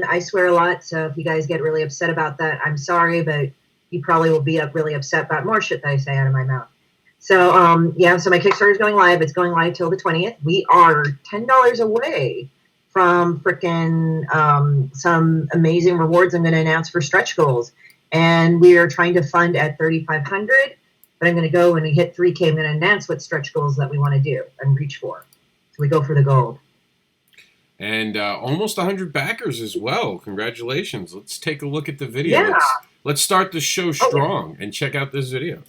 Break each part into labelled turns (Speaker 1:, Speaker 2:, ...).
Speaker 1: fun. I swear a lot, so if you guys get really upset about that, I'm sorry, but you probably will be really upset about more shit that I say out of my mouth. So, so my Kickstarter is going live. It's going live till the 20th. We are $10 away from frickin' some amazing rewards I'm going to announce for stretch goals. And we are trying to fund at 3,500, but I'm going to go when we hit 3K, I'm going to announce what stretch goals that we want to do and reach for. So we go for the gold.
Speaker 2: And almost 100 backers as well. Congratulations. Let's take a look at the video.
Speaker 1: Yeah.
Speaker 2: Let's start the show strong and check out this video.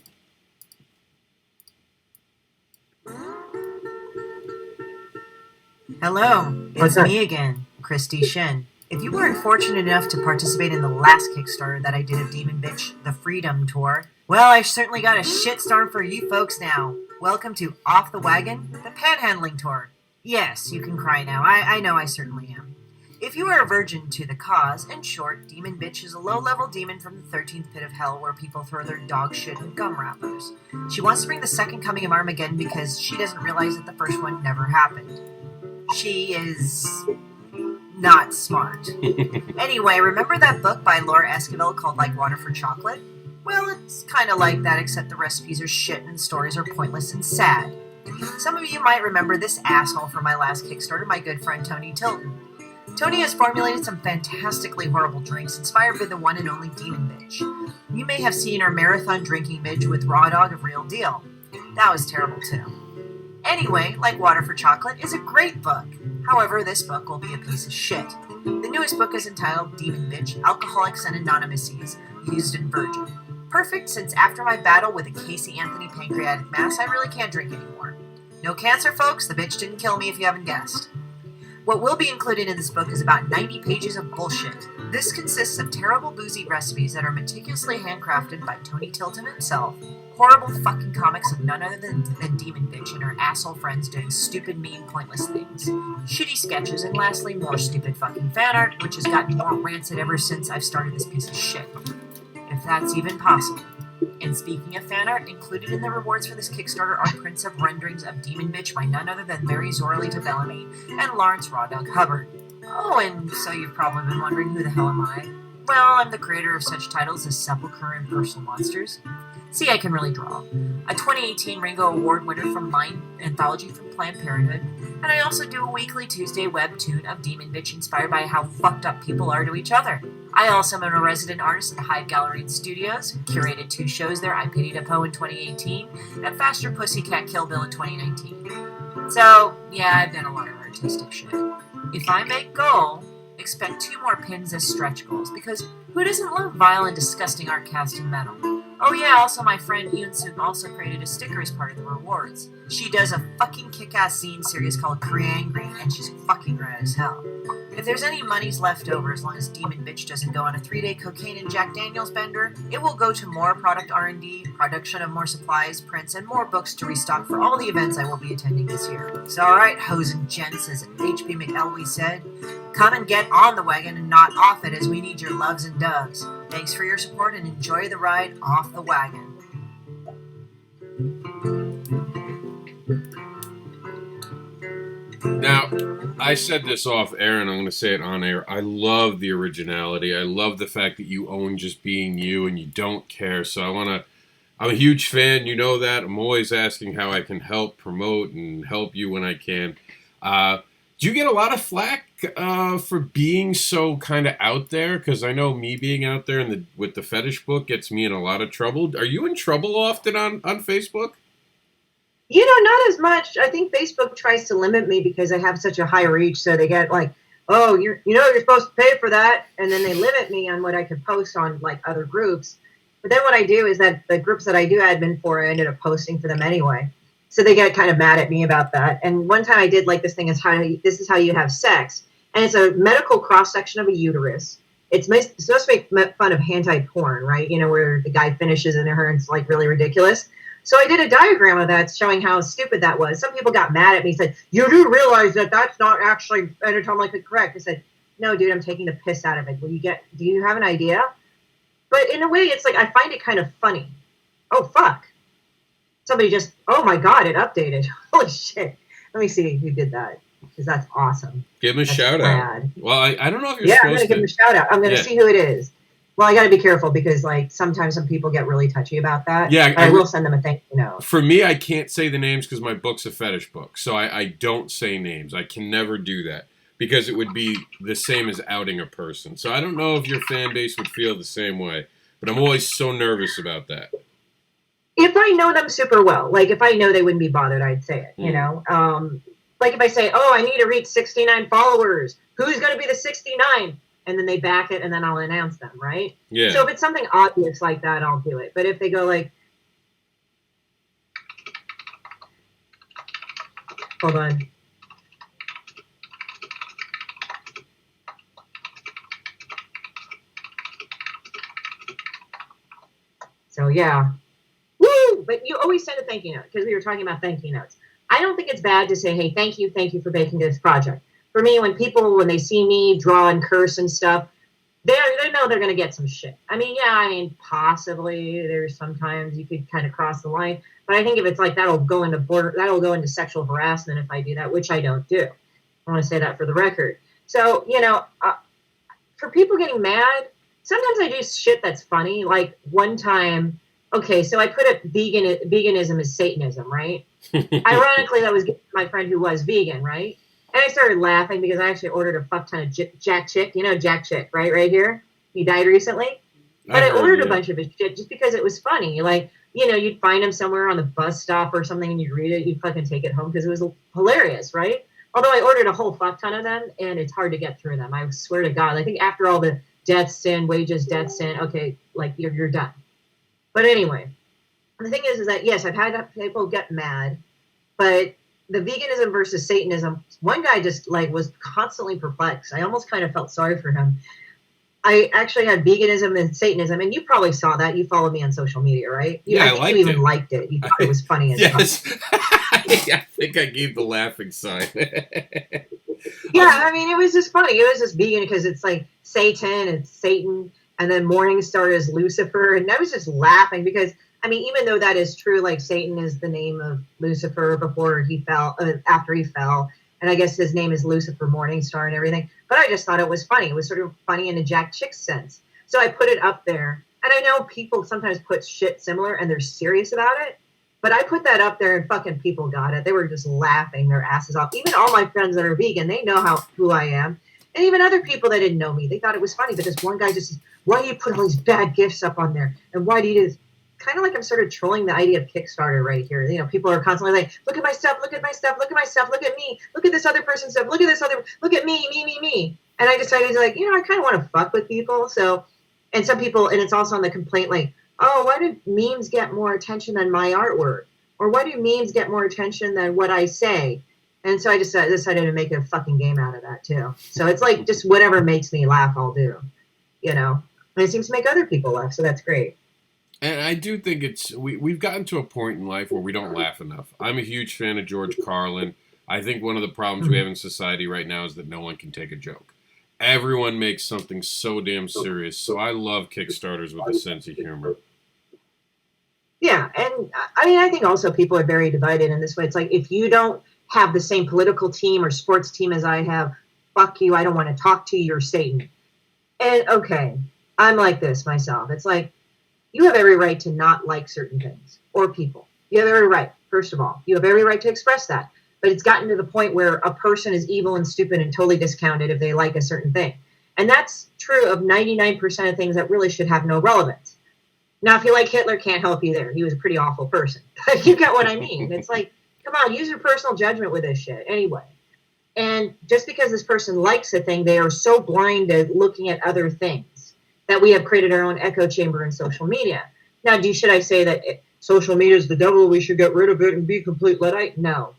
Speaker 3: Hello, it's me again, Christie Shinn. If you weren't fortunate enough to participate in the last Kickstarter that I did of Demon Bitch, the Freedom Tour, well, I've certainly got a shitstorm for you folks now. Welcome to Off the Wagon, the Panhandling Tour. Yes, you can cry now. I know I certainly am. If you are a virgin to the cause, in short, Demon Bitch is a low-level demon from the 13th pit of hell where people throw their dog shit in gum wrappers. She wants to bring the second coming of Armageddon because she doesn't realize that the first one never happened. She is not smart. Anyway, remember that book by Laura Esquivel called Like Water for Chocolate? Well, it's kind of like that, except the recipes are shit and stories are pointless and sad. Some of you might remember this asshole from my last Kickstarter, my good friend Tony Tilton. Tony has formulated some fantastically horrible drinks inspired by the one and only Demon Bitch. You may have seen our marathon drinking binge with Raw Dog of Real Deal. That was terrible too. Anyway, Like Water for Chocolate is a great book. However, this book will be a piece of shit. The newest book is entitled Demon Bitch, Alcoholics and Anonymouses, Used in Virgin. Perfect, since after my battle with a Casey Anthony pancreatic mass, I really can't drink anymore. No cancer, folks. The bitch didn't kill me if you haven't guessed. What will be included in this book is about 90 pages of bullshit. This consists of terrible boozy recipes that are meticulously handcrafted by Tony Tilton himself, horrible fucking comics of none other than Demon Bitch and her asshole friends doing stupid, mean, pointless things, shitty sketches, and lastly, more stupid fucking fan art, which has gotten more rancid ever since I've started this piece of shit. If that's even possible. And speaking of fan art, included in the rewards for this Kickstarter are prints of renderings of Demon Bitch by none other than Mary Zorlita Bellamy and Lawrence Raw Dog Hubbard. Oh, and so you've probably been wondering, who the hell am I? Well, I'm the creator of such titles as Sepulchre and Personal Monsters. See, I can really draw. A 2018 Ringo Award winner from Mind Anthology from Planned Parenthood, and I also do a weekly Tuesday webtoon of Demon Bitch inspired by how fucked up people are to each other. I also am a resident artist at the Hive Gallery and Studios, curated 2 shows there, I Pitied a Poe in 2018, and Faster Pussycat Kill Bill in 2019. So, yeah, I've done a lot of artistic shit. If I make goal, expect 2 more pins as stretch goals, because who doesn't love vile and disgusting art cast in metal? Oh yeah, also my friend Yoon-Soon also created a sticker as part of the rewards. She does a fucking kick-ass zine series called Angry, and she's fucking rad as hell. If there's any monies left over, as long as Demon Bitch doesn't go on a 3-day cocaine and Jack Daniels bender, it will go to more product R&D, production of more supplies, prints, and more books to restock for all the events I will be attending this year. So alright, hoes and gents, as H.B. McElwee said, come and get on the wagon and not off it, as we need your loves and doves. Thanks for your support and enjoy the ride off the wagon.
Speaker 2: Now, I said this off air, and I'm going to say it on air. I love the originality. I love the fact that you own just being you and you don't care. So I'm a huge fan. You know that. I'm always asking how I can help promote and help you when I can. Do you get a lot of flack for being so kind of out there? Because I know me being out there with the fetish book gets me in a lot of trouble. Are you in trouble often on Facebook?
Speaker 1: You know, not as much. I think Facebook tries to limit me because I have such a high reach. So they get like, oh, you're supposed to pay for that. And then they limit me on what I could post on like other groups. But then what I do is that the groups that I do admin for, I ended up posting for them anyway. So they get kind of mad at me about that. And one time I did like this thing is this is how you have sex. And it's a medical cross-section of a uterus. It's supposed to make fun of hentai porn, right? You know, where the guy finishes in her and it's like really ridiculous. So I did a diagram of that showing how stupid that was. Some people got mad at me and said, you do realize that that's not actually anatomically correct. I said, no, dude, I'm taking the piss out of it. Do you have an idea? But in a way, it's like, I find it kind of funny. Oh, fuck. Somebody oh my God, it updated. Holy shit. Let me see who did that. because that's awesome.
Speaker 2: Give him a
Speaker 1: That's
Speaker 2: shout
Speaker 1: rad.
Speaker 2: out. Well, I don't know if you're
Speaker 1: Yeah, I'm
Speaker 2: supposed
Speaker 1: gonna give him
Speaker 2: to.
Speaker 1: a shout out. I'm gonna
Speaker 2: Yeah.
Speaker 1: see who it is. Well, I got to be careful because like sometimes some people get really touchy about that.
Speaker 2: Yeah,
Speaker 1: but I will send them a thank you note.
Speaker 2: For me, I can't say the names because my book's a fetish book, so I don't say names. I can never do that because it would be the same as outing a person. So I don't know if your fan base would feel the same way, but I'm always so nervous about that.
Speaker 1: If I know them super well, like if I know they wouldn't be bothered, I'd say it. You know, like if I say, "Oh, I need to reach 69 followers. Who's going to be the 69?" And then they back it, and then I'll announce them, right?
Speaker 2: Yeah.
Speaker 1: So if it's something obvious like that, I'll do it. But if they go like, hold on. So yeah. Woo! But you always send a thank you note because we were talking about thank you notes. I don't think it's bad to say, hey, thank you for making this project. For me, when they see me draw and curse and stuff, they know they're going to get some shit. I mean, possibly there's sometimes you could kind of cross the line, but I think if it's like that'll go into sexual harassment if I do that, which I don't do. I want to say that for the record. So, for people getting mad, sometimes I do shit that's funny. Like one time, okay, so I put up veganism is Satanism, right? Ironically, that was my friend who was vegan, right? And I started laughing because I actually ordered a fuck ton of Jack Chick. You know Jack Chick, right here? He died recently. But I ordered a bunch of his shit just because it was funny. Like, you'd find him somewhere on the bus stop or something and you'd read it, you'd fucking take it home because it was hilarious, right? Although I ordered a whole fuck ton of them and it's hard to get through them. I swear to God. I think after all the death, sin, wages, death, sin, okay, like you're done. But anyway, the thing is that, yes, I've had people get mad, but the veganism versus Satanism, one guy just like was constantly perplexed. I almost kind of felt sorry for him. I actually had veganism and Satanism, and you probably saw that. You followed me on social media, right?
Speaker 2: Yeah,
Speaker 1: I think you even liked it. You thought it was funny as
Speaker 2: yes. I think I gave the laughing sign.
Speaker 1: Yeah, I mean, it was just funny. It was just vegan because it's like Satan and Satan, and then Morningstar is Lucifer, and I was just laughing because, I mean, even though that is true, like Satan is the name of Lucifer before he fell, after he fell, and I guess his name is Lucifer Morningstar and everything. But I just thought it was funny. It was sort of funny in a Jack Chick sense. So I put it up there. And I know people sometimes put shit similar and they're serious about it. But I put that up there and fucking people got it. They were just laughing their asses off. Even all my friends that are vegan, they know who I am. And even other people that didn't know me, they thought it was funny. But this one guy just, why do you put all these bad gifts up on there? And why do you do this? Kind of like I'm sort of trolling the idea of Kickstarter right here. People are constantly like, look at my stuff, look at my stuff, look at my stuff, look at me, look at this other person's stuff, look at me. And I decided to I kind of want to fuck with people. So, and some people, and it's also on the complaint like, oh, why do memes get more attention than my artwork? Or why do memes get more attention than what I say? And so I just decided to make a fucking game out of that too. So it's like just whatever makes me laugh, I'll do, And it seems to make other people laugh. So that's great.
Speaker 2: And I do think we've gotten to a point in life where we don't laugh enough. I'm a huge fan of George Carlin. I think one of the problems we have in society right now is that no one can take a joke. Everyone makes something so damn serious. So I love Kickstarters with a sense of humor.
Speaker 1: Yeah, and I mean, I think also people are very divided in this way. It's like, if you don't have the same political team or sports team as I have, fuck you, I don't want to talk to you, you're Satan. And okay, I'm like this myself. It's like, you have every right to not like certain things or people. You have every right, first of all. You have every right to express that. But it's gotten to the point where a person is evil and stupid and totally discounted if they like a certain thing. And that's true of 99% of things that really should have no relevance. Now, if you like Hitler, can't help you there. He was a pretty awful person. But you get what I mean. It's like, come on, use your personal judgment with this shit anyway. And just because this person likes a thing, they are so blind to looking at other things that we have created our own echo chamber in social media. Now, should I say that social media is the devil, we should get rid of it and be complete Luddite? No.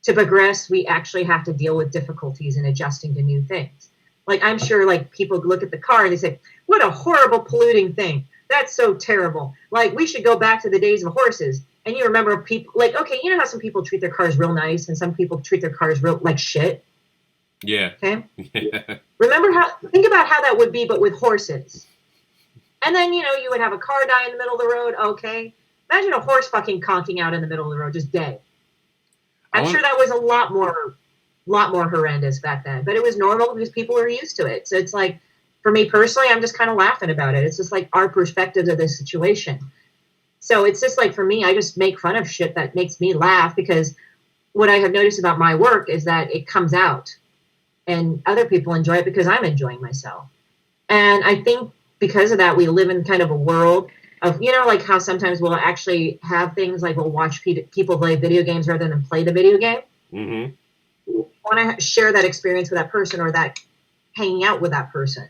Speaker 1: To progress, we actually have to deal with difficulties in adjusting to new things. Like, I'm sure, like, people look at the car and they say, what a horrible polluting thing. That's so terrible. Like, we should go back to the days of horses. And you remember people, like, okay, you know how some people treat their cars real nice and some people treat their cars real, like, shit?
Speaker 2: Yeah.
Speaker 1: Okay?
Speaker 2: Yeah.
Speaker 1: Think about how that would be, but with horses. And then, you would have a car die in the middle of the road. Okay. Imagine a horse fucking conking out in the middle of the road, just dead. I'm sure that was a lot more lot more horrendous back then, but it was normal because people were used to it. So it's like, for me personally, I'm just kind of laughing about it. It's just like our perspectives of this situation. So it's just like, for me, I just make fun of shit that makes me laugh, because what I have noticed about my work is that it comes out and other people enjoy it because I'm enjoying myself. And I think because of that, we live in kind of a world of, like how sometimes we'll actually have things like we'll watch people play video games rather than play the video game.
Speaker 2: Mm-hmm.
Speaker 1: I want to share that experience with that person, or that hanging out with that person.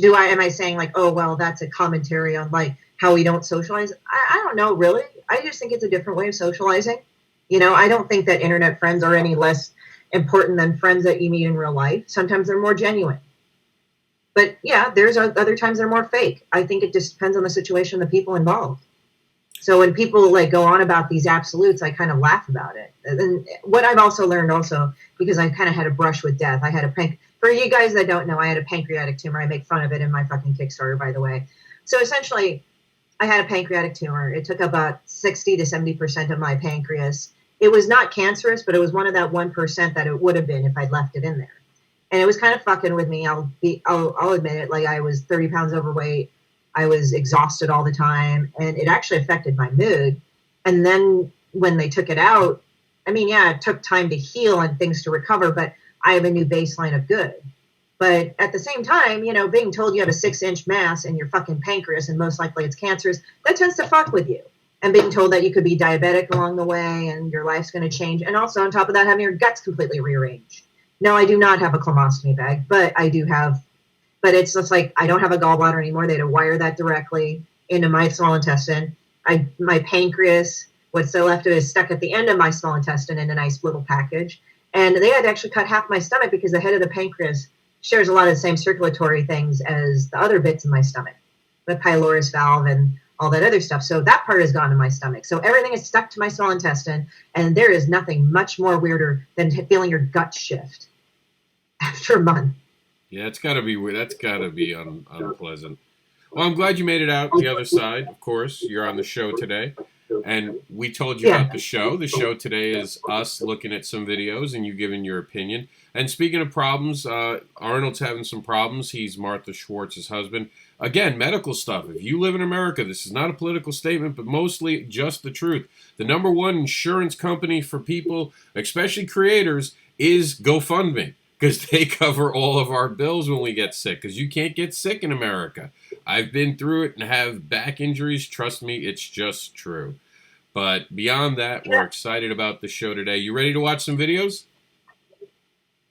Speaker 1: Am I saying like, oh, well, that's a commentary on like how we don't socialize? I don't know, really. I just think it's a different way of socializing. I don't think that internet friends are any less important than friends that you meet in real life. Sometimes they're more genuine. But yeah, there's other times they're more fake. I think it just depends on the situation, the people involved. So when people like go on about these absolutes, I kind of laugh about it. And what I've also learned because I kind of had a brush with death. I had for you guys that don't know, I had a pancreatic tumor. I make fun of it in my fucking Kickstarter, by the way. So essentially, I had a pancreatic tumor. It took about 60 to 70% of my pancreas. It was not cancerous, but it was one of that 1% that it would have been if I'd left it in there. And it was kind of fucking with me. I'll admit it. Like, I was 30 pounds overweight. I was exhausted all the time, and it actually affected my mood. And then when they took it out, I mean, yeah, it took time to heal and things to recover, but I have a new baseline of good. But at the same time, being told you have a 6-inch mass in your fucking pancreas and most likely it's cancerous, that tends to fuck with you. And being told that you could be diabetic along the way and your life's going to change. And also on top of that, having your guts completely rearranged. No, I do not have a colostomy bag, but it's just like, I don't have a gallbladder anymore. They had to wire that directly into my small intestine. My pancreas, what's still left of it, is stuck at the end of my small intestine in a nice little package. And they had to actually cut half my stomach because the head of the pancreas shares a lot of the same circulatory things as the other bits in my stomach, the pylorus valve and all that other stuff. So that part is gone in my stomach. So everything is stuck to my small intestine, and there is nothing much more weirder than feeling your gut shift after a month.
Speaker 2: Yeah, it's got to be weird. That's got to be unpleasant. Well, I'm glad you made it out the other side. Of course, you're on the show today. And we told you about the show. The show today is us looking at some videos and you giving your opinion. And speaking of problems, Arnold's having some problems. He's Martha Schwartz's husband. Again, medical stuff. If you live in America, this is not a political statement, but mostly just the truth. The number one insurance company for people, especially creators, is GoFundMe, because they cover all of our bills when we get sick, because you can't get sick in America. I've been through it and have back injuries. Trust me, it's just true. But beyond that, we're excited about the show today. You ready to watch some videos?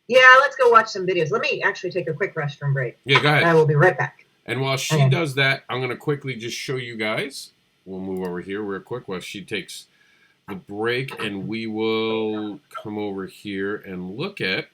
Speaker 1: Yeah, let's go watch some videos. Let me actually take a quick restroom break.
Speaker 2: Yeah, go ahead.
Speaker 1: I will be right back.
Speaker 2: And while she does that, I'm going to quickly just show you guys. We'll move over here real quick while she takes the break, and we will come over here and look at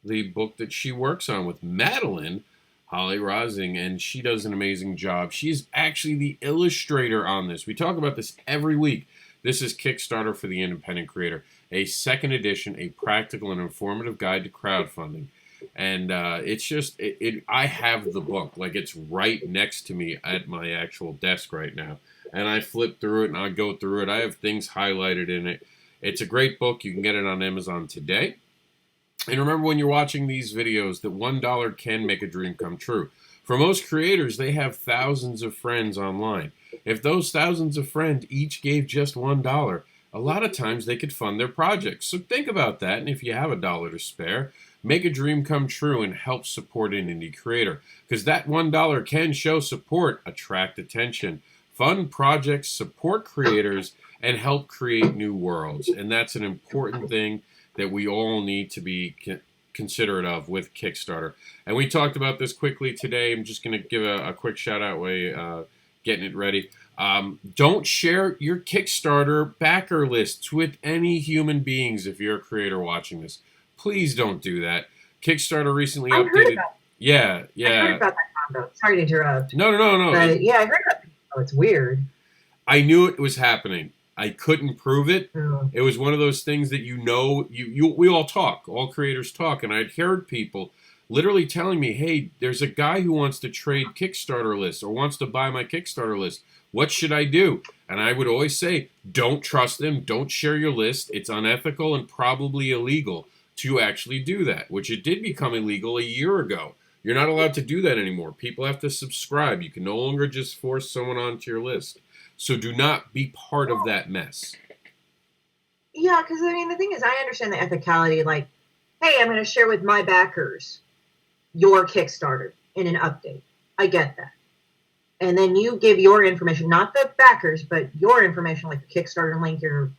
Speaker 2: the book that she works on with Madeline Holly Rosing, and she does an amazing job. She's actually the illustrator on this. We talk about this every week. This is Kickstarter for the Independent Creator, a second edition, a practical and informative guide to crowdfunding. And it's just, I have the book. Like, it's right next to me at my actual desk right now. And I flip through it and I go through it. I have things highlighted in it. It's a great book. You can get it on Amazon today. And remember, when you're watching these videos, that $1 can make a dream come true. For most creators, they have thousands of friends online. If those thousands of friends each gave just $1, a lot of times they could fund their projects. So think about that, and if you have $1 to spare, make a dream come true and help support an indie creator. Because that $1 can show support, attract attention, fund projects, support creators, and help create new worlds. And that's an important thing that we all need to be considerate of with Kickstarter. And we talked about this quickly today. I'm just going to give a quick shout out while getting it ready. Don't share your Kickstarter backer lists with any human beings if you're a creator watching this. Please don't do that. Kickstarter recently updated.
Speaker 1: Heard about
Speaker 2: yeah.
Speaker 1: I heard about that combo. Sorry to interrupt.
Speaker 2: No.
Speaker 1: But yeah, I heard about it. Oh, it's weird.
Speaker 2: I knew it was happening. I couldn't prove it.
Speaker 1: Mm.
Speaker 2: It was one of those things that we all talk. All creators talk. And I'd heard people literally telling me, hey, there's a guy who wants to trade Kickstarter lists or wants to buy my Kickstarter list. What should I do? And I would always say, don't trust them. Don't share your list. It's unethical and probably illegal to actually do that, which it did become illegal a year ago. You're not allowed to do that anymore. People have to subscribe. You can no longer just force someone onto your list. So do not be part of that mess.
Speaker 1: Yeah, because I mean, the thing is, I understand the ethicality. Like, hey, I'm going to share with my backers your Kickstarter in an update. I get that. And then you give your information, not the backers, but your information, like the Kickstarter link, your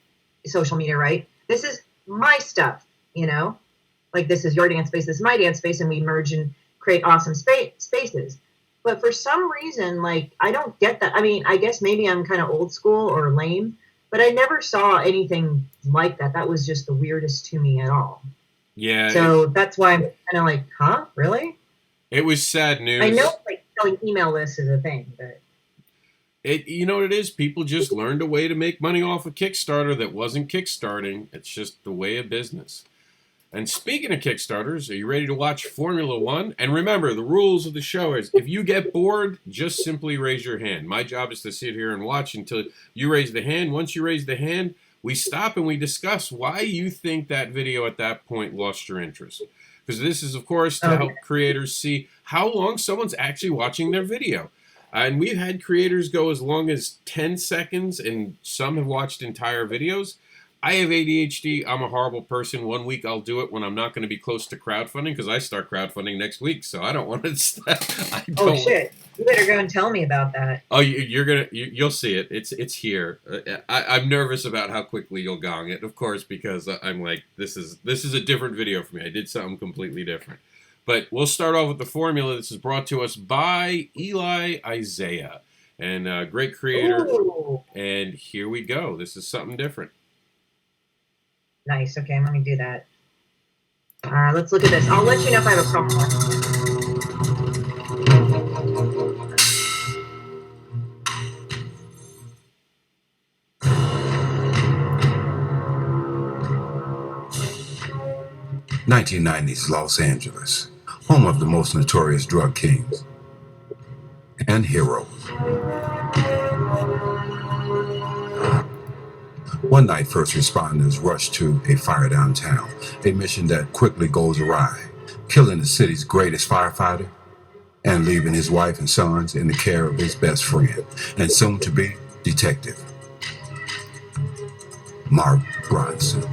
Speaker 1: social media, right? This is my stuff, you know? Like, this is your dance space, this is my dance space, and we merge and create awesome spaces. But for some reason, like, I don't get that. I mean, I guess maybe I'm kind of old school or lame, but I never saw anything like that. That was just the weirdest to me at all.
Speaker 2: Yeah.
Speaker 1: So that's why I'm kind of like, huh? Really?
Speaker 2: It was sad news.
Speaker 1: I know, like, selling email lists is a thing, but...
Speaker 2: You know what it is? People just learned a way to make money off of Kickstarter that wasn't kickstarting. It's just the way of business. And speaking of Kickstarters, are you ready to watch Formula One? And remember, the rules of the show is if you get bored, just simply raise your hand. My job is to sit here and watch until you raise the hand. Once you raise the hand, we stop and we discuss why you think that video at that point lost your interest. Because this is, of course, to help creators see how long someone's actually watching their video. And we've had creators go as long as 10 seconds, and some have watched entire videos. I have ADHD. I'm a horrible person. 1 week I'll do it when I'm not going to be close to crowdfunding, because I start crowdfunding next week, so I don't want to stop.
Speaker 1: Oh, shit. You better go and tell me about that.
Speaker 2: Oh, you'll see it. It's here. I'm nervous about how quickly you'll gong it, of course, because I'm like, this is a different video for me. I did something completely different. But we'll start off with the formula. This is brought to us by Eli Isaiah, and great creator.
Speaker 1: Ooh.
Speaker 2: And here we go. This is something different.
Speaker 1: Nice. Okay, let me do that. Let's look at this. I'll let you know if I have a problem.
Speaker 4: 1990s Los Angeles, home of the most notorious drug kings and heroes. One night, first responders rushed to a fire downtown, a mission that quickly goes awry, killing the city's greatest firefighter and leaving his wife and sons in the care of his best friend and soon-to-be detective, Mark Bronson.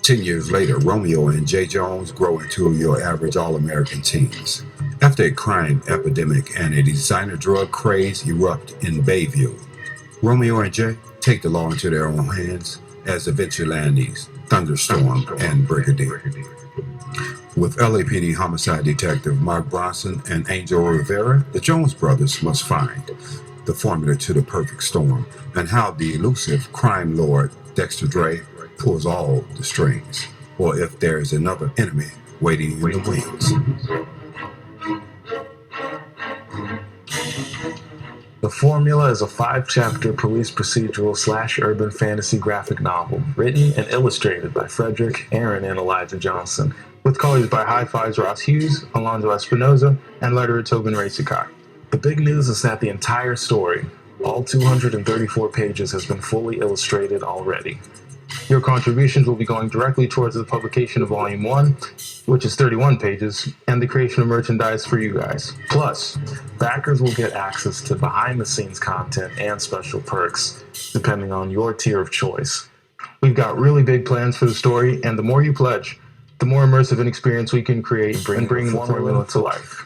Speaker 4: 10 years later, Romeo and J. Jones grow into your average all-American teens. After a crime epidemic and a designer drug craze erupt in Bayview, Romeo and Jay take the law into their own hands as the vigilantes, Thunderstorm and Brigadier. With LAPD homicide detective Mark Bronson and Angel Rivera, the Jones brothers must find the formula to the perfect storm and how the elusive crime lord Dexter Dre pulls all the strings, or if there is another enemy waiting in the wings.
Speaker 5: The Formula is a 5-chapter police procedural / urban fantasy graphic novel written and illustrated by Frederick, Aaron, and Elijah Johnson, with colors by Hi-Fi's Ross Hughes, Alonzo Espinoza, and letterer Tobin Racicot. The big news is that the entire story, all 234 pages, has been fully illustrated already. Your contributions will be going directly towards the publication of Volume 1, which is 31 pages, and the creation of merchandise for you guys. Plus, backers will get access to behind-the-scenes content and special perks, depending on your tier of choice. We've got really big plans for the story, and the more you pledge, the more immersive an experience we can create and bring the formula to life.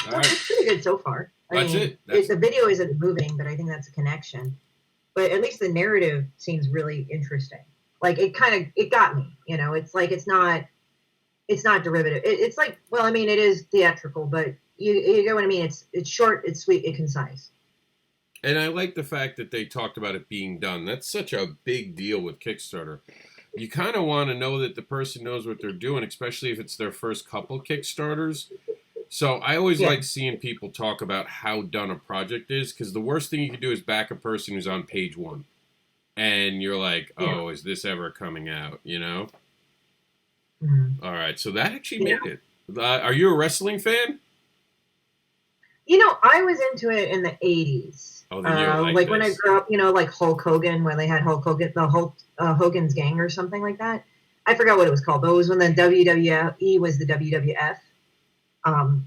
Speaker 1: It's pretty good so far.
Speaker 2: That's it.
Speaker 1: The video isn't moving, but I think that's a connection. But at least the narrative seems really interesting. Like, it got me. You know, it's like it's not derivative. It's like, well, I mean, it is theatrical, but you know what I mean. It's short, it's sweet, it's concise.
Speaker 2: And I like the fact that they talked about it being done. That's such a big deal with Kickstarter. You kind of want to know that the person knows what they're doing, especially if it's their first couple Kickstarters. So I always like seeing people talk about how done a project is, because the worst thing you can do is back a person who's on page 1. And you're like, oh, is this ever coming out, you know?
Speaker 1: Mhm.
Speaker 2: All right, so that actually made it. Are you a wrestling fan?
Speaker 1: I was into it in the 80s.
Speaker 2: Oh, then you'll like
Speaker 1: like when I
Speaker 2: this.
Speaker 1: grew up, like Hulk Hogan, when they had Hulk Hogan, the Hulk Hogan's Gang or something like that. I forgot what it was called, but it was when the WWE was the WWF,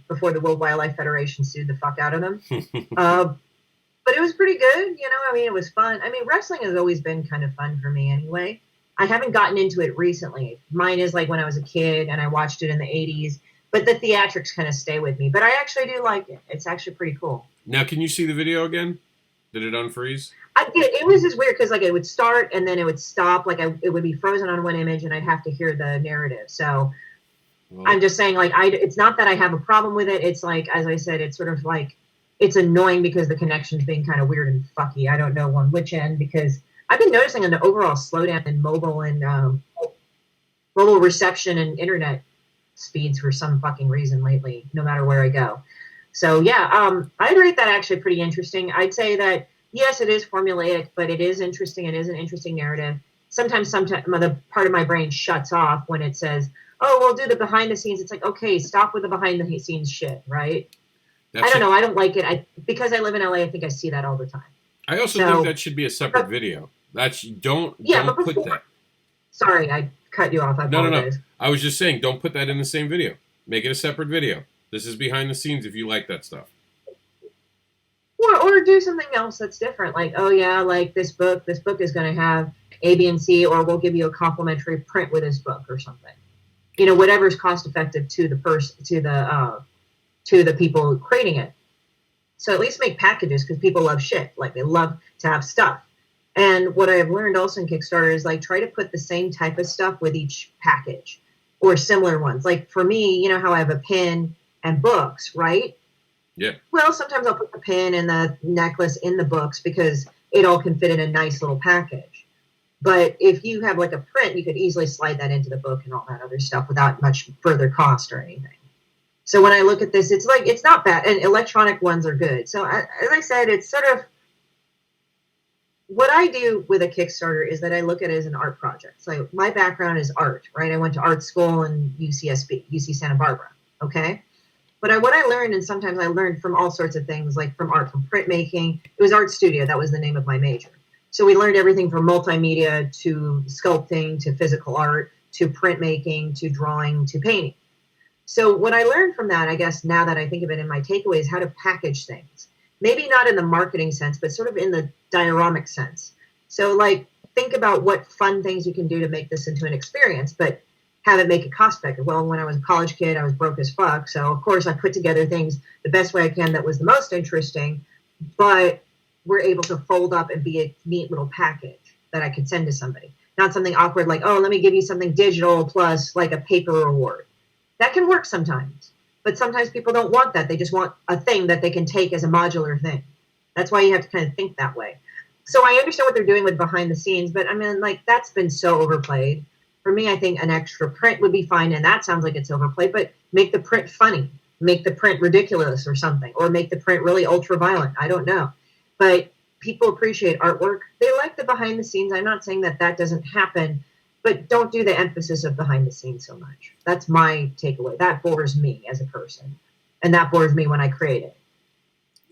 Speaker 1: before the World Wildlife Federation sued the fuck out of them. But it was pretty good, it was fun. I mean, wrestling has always been kind of fun for me anyway. I haven't gotten into it recently. Mine is like when I was a kid and I watched it in the 80s, but the theatrics kind of stay with me. But I actually do like it. It's actually pretty cool.
Speaker 2: Now, can you see the video again? Did it unfreeze?
Speaker 1: I did. It was just weird because like it would start and then it would stop. Like it would be frozen on one image and I'd have to hear the narrative. So
Speaker 2: Well,
Speaker 1: I'm just saying, like, it's not that I have a problem with it. It's like, as I said, it's sort of like, it's annoying because the connection's being kind of weird and fucky. I don't know on which end, because I've been noticing an overall slowdown in mobile and mobile reception and internet speeds for some fucking reason lately, no matter where I go. So yeah, I'd rate that actually pretty interesting. I'd say that, yes, it is formulaic, but it is interesting. It is an interesting narrative. Sometimes the part of my brain shuts off when it says, oh, we'll do the behind the scenes. It's like, okay, stop with the behind the scenes shit, right? I don't know. I don't like it. Because I live in LA, I think I see that all the time.
Speaker 2: I also think that should be a separate video. Don't put that.
Speaker 1: Sorry, I cut you off. I apologize.
Speaker 2: No. I was just saying, don't put that in the same video. Make it a separate video. This is behind the scenes if you like that stuff.
Speaker 1: Or do something else that's different. Like, oh yeah, like this book is going to have A, B, and C, or we'll give you a complimentary print with this book or something. Whatever's cost effective to the person, to the people creating it. So at least make packages, because people love shit. Like, they love to have stuff. And what I've learned also in Kickstarter is, like, try to put the same type of stuff with each package or similar ones. Like, for me, you know how I have a pin and books, right?
Speaker 2: Yeah.
Speaker 1: Well, sometimes I'll put the pin and the necklace in the books because it all can fit in a nice little package. But if you have like a print, you could easily slide that into the book and all that other stuff without much further cost or anything. So when I look at this, it's like, it's not bad. And electronic ones are good. So as I said, it's sort of, what I do with a Kickstarter is that I look at it as an art project. So my background is art, right? I went to art school in UC Santa Barbara. Okay. But what I learned, and sometimes I learned from all sorts of things, like from printmaking. It was art studio. That was the name of my major. So we learned everything from multimedia to sculpting to physical art to printmaking to drawing to painting. So what I learned from that, I guess now that I think of it in my takeaway, is how to package things. Maybe not in the marketing sense, but sort of in the dioramic sense. So like, think about what fun things you can do to make this into an experience, but have it make it cost effective. Well, when I was a college kid, I was broke as fuck. So of course I put together things the best way I can that was the most interesting, but we're able to fold up and be a neat little package that I could send to somebody. Not something awkward like, oh, let me give you something digital plus like a paper reward. That can work sometimes, but sometimes people don't want that. They just want a thing that they can take as a modular thing. That's why you have to kind of think that way. So I understand what they're doing with behind the scenes, but I mean, like, that's been so overplayed. For me, I think an extra print would be fine, and that sounds like it's overplayed, but make the print funny. Make the print ridiculous or something, or make the print really ultra-violent. I don't know. But people appreciate artwork. They like the behind the scenes. I'm not saying that that doesn't happen, but don't do the emphasis of behind the scenes so much. That's my takeaway. That bores me as a person, and that bores me when I create it.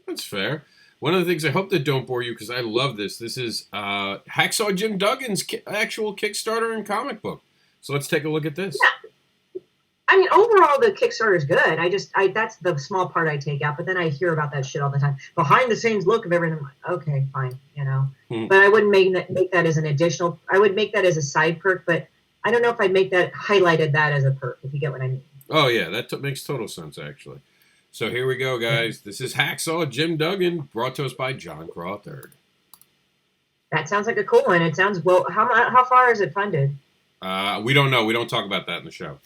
Speaker 2: That's fair. One of the things I hope that don't bore you, because I love this. This is Hacksaw Jim Duggan's actual Kickstarter and comic book. So let's take a look at this.
Speaker 1: Yeah. I mean, overall, the Kickstarter is good. That's the small part I take out, but then I hear about that shit all the time. Behind the scenes look of everything. I'm like, okay, fine, But I wouldn't make that as an additional. I would make that as a side perk, but I don't know if I'd make that highlighted that as a perk. If you get what I mean.
Speaker 2: Oh yeah, that makes total sense actually. So here we go, guys. This is Hacksaw Jim Duggan, brought to us by John Crawford.
Speaker 1: That sounds like a cool one. It sounds well. How far is it funded?
Speaker 2: We don't know. We don't talk about that in the show.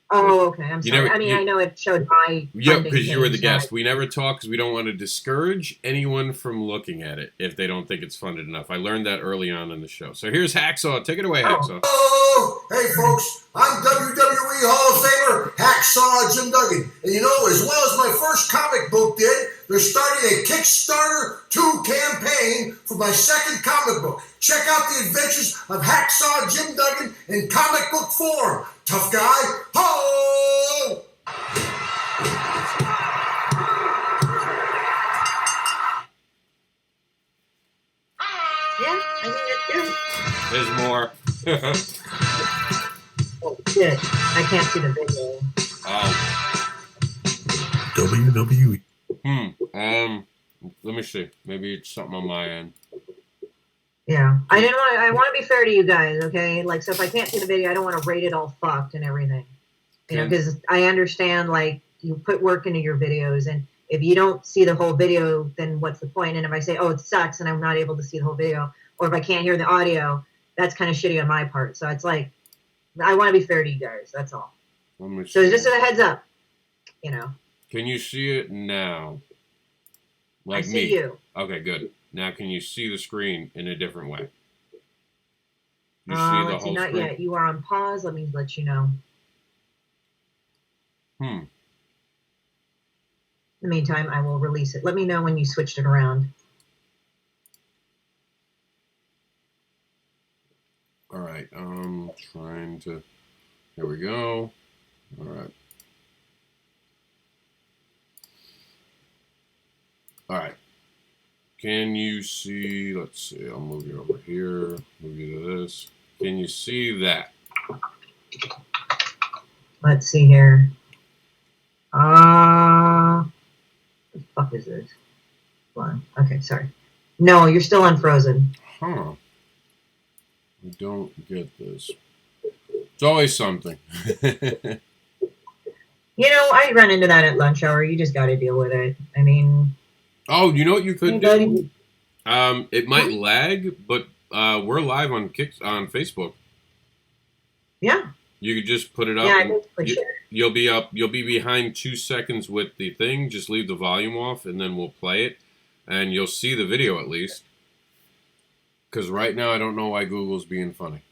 Speaker 1: Oh, okay. I'm sorry. I know it showed my.
Speaker 2: Yeah, because you were the guest. We never talk because we don't want to discourage anyone from looking at it if they don't think it's funded enough. I learned that early on in the show. So here's Hacksaw. Take it away, Hacksaw.
Speaker 6: Oh, hey folks. I'm WWE Hall of Famer Hacksaw Jim Duggan. And as well as my first comic book did, they're starting a Kickstarter 2 campaign for my second comic book. Check out the adventures of Hacksaw Jim Duggan in comic book form. Tough guy, ho!
Speaker 1: Yeah, I think
Speaker 2: There's more.
Speaker 1: oh shit! I can't see the video.
Speaker 6: WWE.
Speaker 2: Let me see. Maybe it's something on my end.
Speaker 1: Yeah, I want to be fair to you guys, okay? Like, so if I can't see the video, I don't want to rate it all fucked and everything. You know, because I understand, like, you put work into your videos, and if you don't see the whole video, then what's the point? And if I say, oh, it sucks, and I'm not able to see the whole video, or if I can't hear the audio, that's kind of shitty on my part. So it's like, I want to be fair to you guys. That's all. So just a heads up, you know.
Speaker 2: Can you see it now? Like
Speaker 1: I see
Speaker 2: me?
Speaker 1: you.
Speaker 2: Okay, good. Now can you see the screen in a different way? You see the
Speaker 1: Let's see,
Speaker 2: whole
Speaker 1: not
Speaker 2: screen?
Speaker 1: yet. You are on pause. Let me let you know. In the meantime, I will release it. Let me know when you switched it around.
Speaker 2: All right. Trying to. There we go. All right. All right. Can you see? Let's see. I'll move you over here. Move you to this. Can you see that?
Speaker 1: Let's see here. What the fuck is this? Hold on. Okay, sorry. No, you're still unfrozen.
Speaker 2: Huh. I don't get this. It's always something.
Speaker 1: You know, I run into that at lunch hour. You just got to deal with it. I mean,
Speaker 2: Oh, you know what you could do?
Speaker 1: anybody?
Speaker 2: It might lag, but we're live on Facebook.
Speaker 1: Yeah,
Speaker 2: You could just put it up.
Speaker 1: yeah, I
Speaker 2: and
Speaker 1: basically share.
Speaker 2: you'll be up. You'll be behind 2 seconds with the thing. Just leave the volume off, and then we'll play it, and you'll see the video at least. Because right now, I don't know why Google's being funny.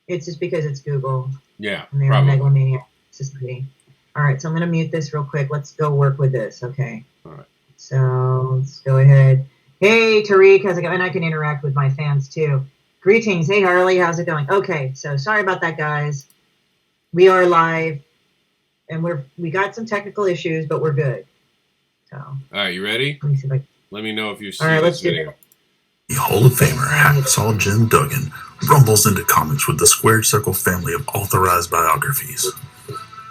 Speaker 1: It's just because it's Google
Speaker 2: Yeah,
Speaker 1: and they're a
Speaker 2: probably.
Speaker 1: megalomaniac society. All right, so I'm going to mute this real quick. Let's go work with this, okay?
Speaker 2: All right.
Speaker 1: So let's go ahead. Hey, Tariq, how's it going? And I can interact with my fans too. Greetings. Hey, Harley, how's it going? Okay, so sorry about that, guys. We are live, and we got some technical issues, but we're good. So
Speaker 2: All right, you ready?
Speaker 1: let me see if I.
Speaker 2: Let me know if you see
Speaker 1: All right,
Speaker 2: this
Speaker 1: let's do
Speaker 2: video.
Speaker 1: it.
Speaker 6: The Hall of Famer Hacksaw Jim Duggan rumbles into comics with the Squared Circle family of authorized biographies.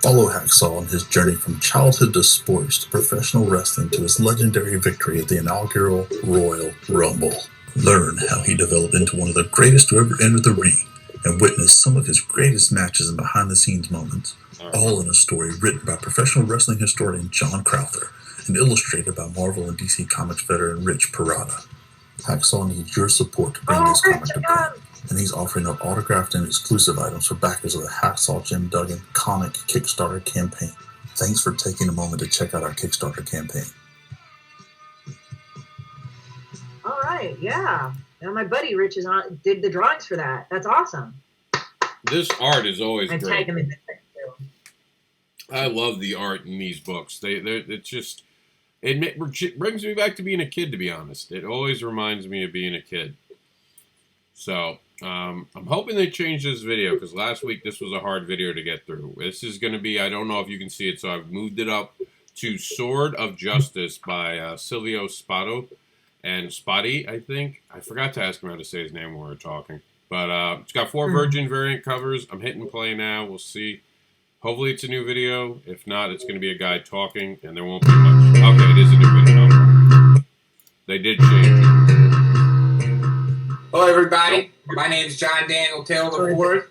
Speaker 6: Follow Hacksaw on his journey from childhood to sports to professional wrestling to his legendary victory at the inaugural Royal Rumble. Learn how he developed into one of the greatest to ever enter the ring and witness some of his greatest matches and behind-the-scenes moments, all in a story written by professional wrestling historian John Crowther and illustrated by Marvel and DC Comics veteran Rich Parada. Hacksaw needs your support to bring this comic to print, and he's offering up autographed and exclusive items for backers of the Hacksaw Jim Duggan comic Kickstarter campaign. Thanks for taking a moment to check out our Kickstarter campaign.
Speaker 1: All right, yeah. Now my buddy Rich did the drawings for that. That's awesome.
Speaker 2: This art is always
Speaker 1: I
Speaker 2: great.
Speaker 1: tagged him in the thing too.
Speaker 2: I love the art in these books. It's just, it brings me back to being a kid, to be honest. It always reminds me of being a kid. So, I'm hoping they change this video, because last week this was a hard video to get through. This is going to be, I don't know if you can see it, so I've moved it up to Sword of Justice by Silvio Spotto and Spotty, I think. I forgot to ask him how to say his name when we were talking. But it's got 4 Virgin variant covers. I'm hitting play now. We'll see. Hopefully it's a new video. If not, it's going to be a guy talking, and there won't be much. Okay, it is a new video. They did change.
Speaker 7: Hello, everybody. My name is John Daniel Taylor IV.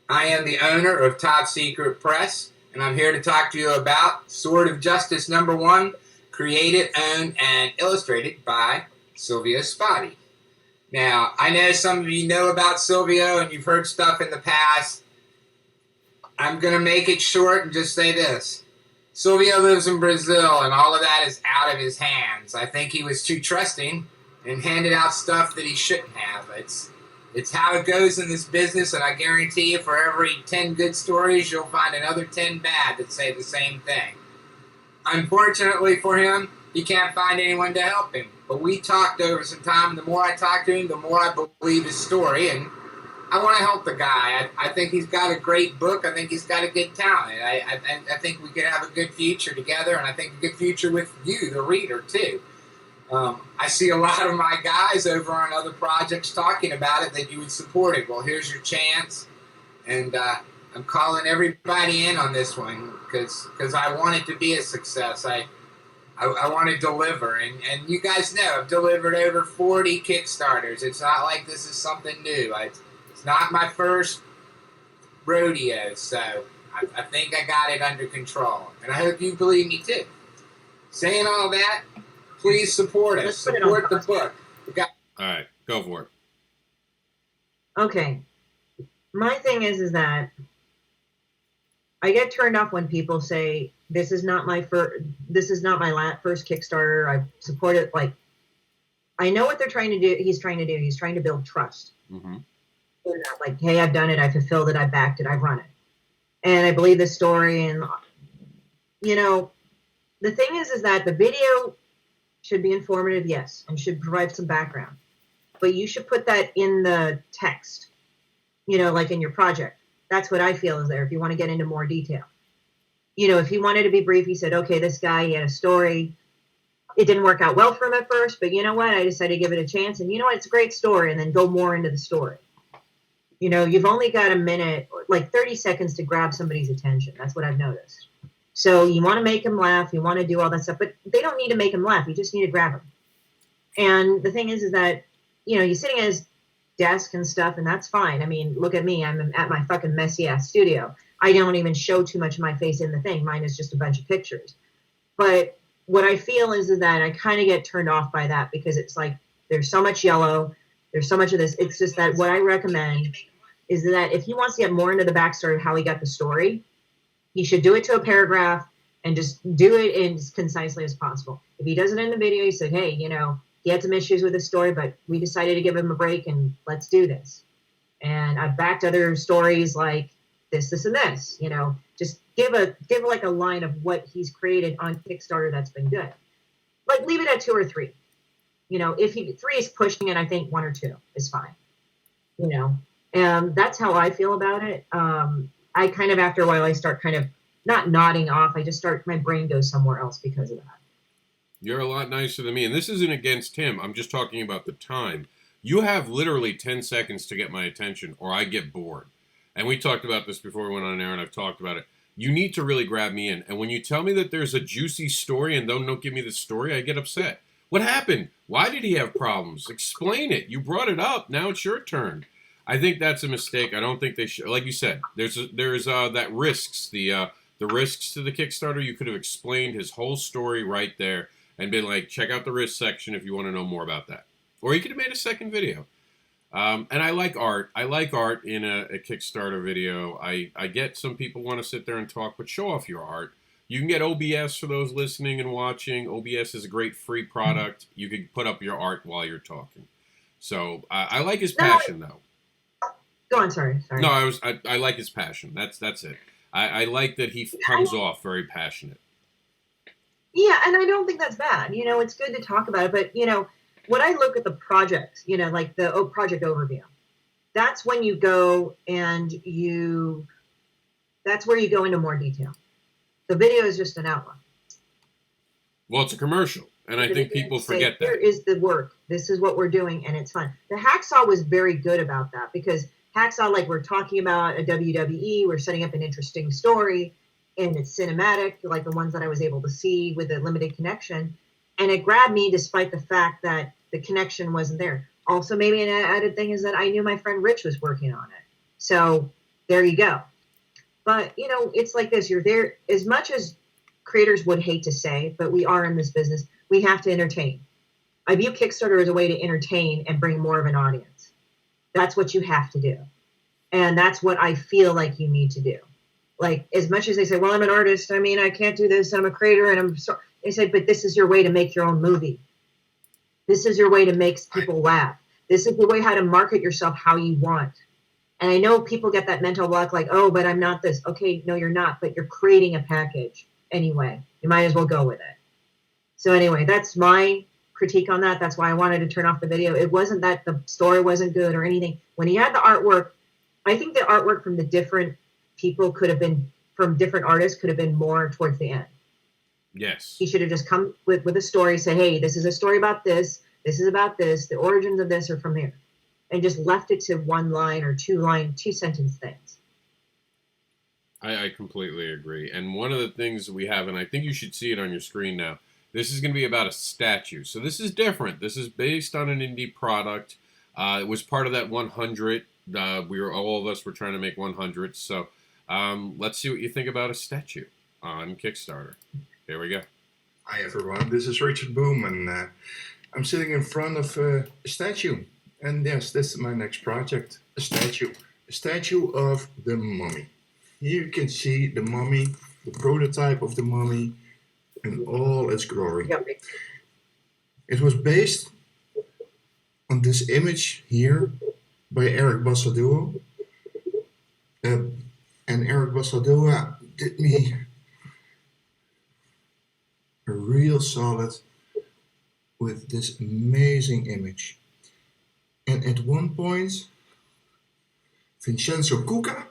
Speaker 7: I am the owner of Top Secret Press, and I'm here to talk to you about Sword of Justice #1, created, owned, and illustrated by Silvio Spotty. Now, I know some of you know about Silvio, and you've heard stuff in the past. I'm going to make it short and just say this. Silvio lives in Brazil, and all of that is out of his hands. I think he was too trusting and handed out stuff that he shouldn't have. It's how it goes in this business, and I guarantee you for every 10 good stories, you'll find another 10 bad that say the same thing. Unfortunately for him, he can't find anyone to help him. But we talked over some time. The more I talked to him, the more I believe his story, and I want to help the guy. I think he's got a great book. I think he's got a good talent. I think we could have a good future together, and I think a good future with you, the reader, too. I see a lot of my guys over on other projects talking about it, that you would support it. Well, here's your chance, and I'm calling everybody in on this one because I want it to be a success. I want to deliver, and you guys know I've delivered over 40 Kickstarters. It's not like this is something new. It's not my first rodeo, so I think I got it under control, and I hope you believe me too. Saying all that, please support us. Support the book.
Speaker 2: All right, go for it.
Speaker 1: Okay. My thing is that I get turned off when people say this is not my first Kickstarter. I support it. Like, I know what they're trying to do. He's trying to build trust.
Speaker 2: Mm-hmm.
Speaker 1: Like, hey, I've done it. I fulfilled it. I backed it. I've run it, and I believe the story. And the thing is that the video should be informative, yes, and should provide some background, but you should put that in the text. Like in your project. That's what I feel is there if you want to get into more detail. If he wanted to be brief, he said, okay, this guy, he had a story. It didn't work out well for him at first, but you know what? I decided to give it a chance. And you know what? It's a great story. And then go more into the story. You've only got a minute, like 30 seconds to grab somebody's attention. That's what I've noticed. So you want to make them laugh. You want to do all that stuff, but they don't need to make them laugh. You just need to grab them. And the thing is that, you're sitting at his desk and stuff, and that's fine. I mean, look at me. I'm at my fucking messy ass studio. I don't even show too much of my face in the thing. Mine is just a bunch of pictures. But what I feel is that I kind of get turned off by that because it's like there's so much yellow. There's so much of this. It's just that what I recommend is that if he wants to get more into the backstory of how he got the story, he should do it to a paragraph and just do it as concisely as possible. If he does it in the video, he said, hey, he had some issues with his story, but we decided to give him a break and let's do this. And I've backed other stories like this, and this, just give like a line of what he's created on Kickstarter that's been good. Like leave it at 2 or 3. If 3 is pushing it, I think 1 or 2 is fine. And that's how I feel about it. I kind of, after a while, I start kind of not nodding off. My brain goes somewhere else because of that.
Speaker 2: You're a lot nicer than me. And this isn't against him. I'm just talking about the time. You have literally 10 seconds to get my attention or I get bored. And we talked about this before we went on air and I've talked about it. You need to really grab me in. And when you tell me that there's a juicy story and don't give me the story, I get upset. What happened? Why did he have problems? Explain it. You brought it up. Now it's your turn. I think that's a mistake. I don't think they should. Like you said, there's that risks. The risks to the Kickstarter. You could have explained his whole story right there. And been like, check out the risk section if you want to know more about that. Or you could have made a second video. And I like art. I like art in a Kickstarter video. I get some people want to sit there and talk, but show off your art. You can get OBS for those listening and watching. OBS is a great free product. You can put up your art while you're talking. So I like his passion, though.
Speaker 1: Go on, sorry.
Speaker 2: No, I like his passion. That's it. I like that he comes off very passionate.
Speaker 1: Yeah, and I don't think that's bad. It's good to talk about it. But, when I look at the project, like the project overview, that's when you go and that's where you go into more detail. The video is just an outline.
Speaker 2: Well, it's a commercial, and I think people forget that.
Speaker 1: Here is the work. This is what we're doing, and it's fun. The Hacksaw was very good about that because Hacksaw, like we're talking about a WWE, we're setting up an interesting story. And it's cinematic, like the ones that I was able to see with a limited connection. And it grabbed me despite the fact that the connection wasn't there. Also, maybe an added thing is that I knew my friend Rich was working on it. So there you go. But, it's like this. You're there as much as creators would hate to say, but we are in this business. We have to entertain. I view Kickstarter as a way to entertain and bring more of an audience. That's what you have to do. And that's what I feel like you need to do. Like, as much as they say, well, I'm an artist. I mean, I can't do this. I'm a creator. And I'm sorry. They say, but this is your way to make your own movie. This is your way to make people laugh. This is the way how to market yourself how you want. And I know people get that mental block like, oh, but I'm not this. Okay, no, you're not. But you're creating a package anyway. You might as well go with it. So anyway, that's my critique on that. That's why I wanted to turn off the video. It wasn't that the story wasn't good or anything. When he had the artwork, I think the artwork from the different people could have been, from different artists, could have been more towards the end.
Speaker 2: Yes.
Speaker 1: He should have just come with a story, say, hey, this is a story about this is about this, the origins of this are from here. And just left it to one line or two sentence things.
Speaker 2: I completely agree. And one of the things we have, and I think you should see it on your screen now, this is going to be about a statue. So this is different. This is based on an indie product. It was part of that 100. All of us were trying to make 100. So let's see what you think about a statue on Kickstarter. Here we go.
Speaker 8: Hi everyone, this is Richard Boom, and I'm sitting in front of a statue. And yes, this is my next project, a statue of the mummy. Here you can see the mummy, the prototype of the mummy, in all its glory.
Speaker 1: Yep.
Speaker 8: It was based on this image here by Eric Bassadua. And Eric Bassadua did me a real solid with this amazing image. And at one point, Vincenzo Cucca,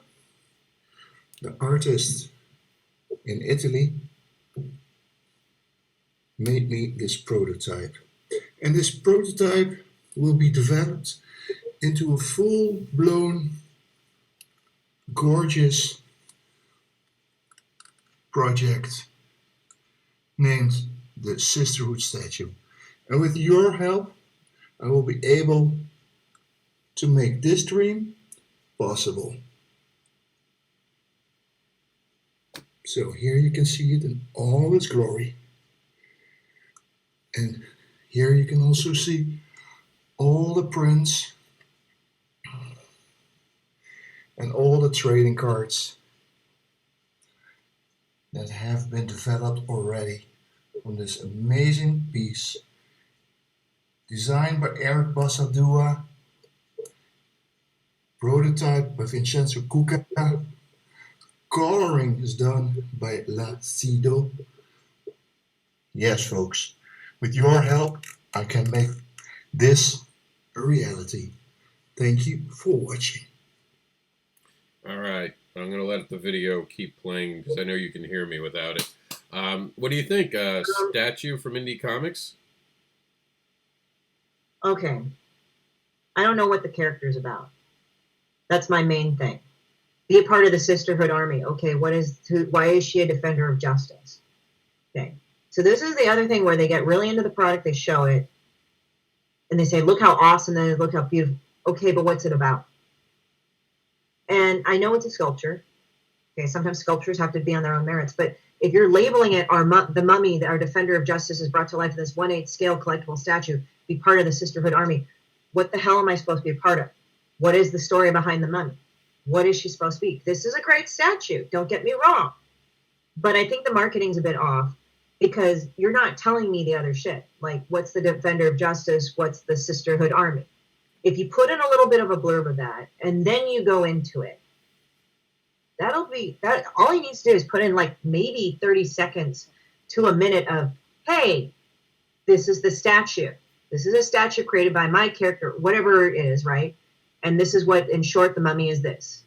Speaker 8: the artist in Italy, made me this prototype. And this prototype will be developed into a full-blown, gorgeous project named the Sisterhood Statue. And with your help, I will be able to make this dream possible. So here you can see it in all its glory. And here you can also see all the prints and all the trading cards that have been developed already from this amazing piece designed by Eric Bassadua, prototype by Vincenzo Cucca, coloring is done by Lacido. Yes, folks, with your help, I can make this a reality. Thank you for watching.
Speaker 2: All right. I'm going to let the video keep playing because I know you can hear me without it. What do you think? Statue from Indie Comics?
Speaker 1: Okay. I don't know what the character's about. That's my main thing. Be a part of the Sisterhood Army. Okay, why is she a defender of justice? Okay. So this is the other thing where they get really into the product, they show it, and they say, look how awesome it is, look how beautiful. Okay, but what's it about? And I know it's a sculpture. Okay, sometimes sculptures have to be on their own merits, but if you're labeling it, the mummy, our defender of justice, is brought to life in this 1/8 scale collectible statue, be part of the Sisterhood Army. What the hell am I supposed to be a part of? What is the story behind the mummy? What is she supposed to be? This is a great statue, don't get me wrong. But I think the marketing's a bit off because you're not telling me the other shit. Like, what's the defender of justice? What's the Sisterhood Army? If you put in a little bit of a blurb of that and then you go into it, that'll be that. All he needs to do is put in like maybe 30 seconds to a minute of, hey, this is the statue. This is a statue created by my character, whatever it is, right? And this is what, in short, the mummy is this.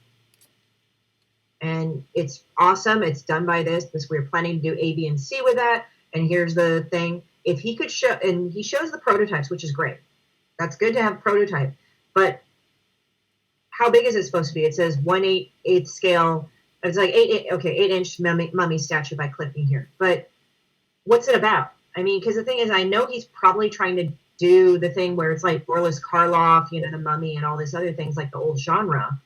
Speaker 1: And it's awesome. It's done by this. We're planning to do A, B, and C with that. And here's the thing. If he could show, and he shows the prototypes, which is great. That's good to have a prototype. But how big is it supposed to be? It says 1/8 scale. It's like 8-inch mummy statue by clicking here. But what's it about? I mean, because the thing is, I know he's probably trying to do the thing where it's like Boris Karloff, you know, the mummy and all this other things like the old genre.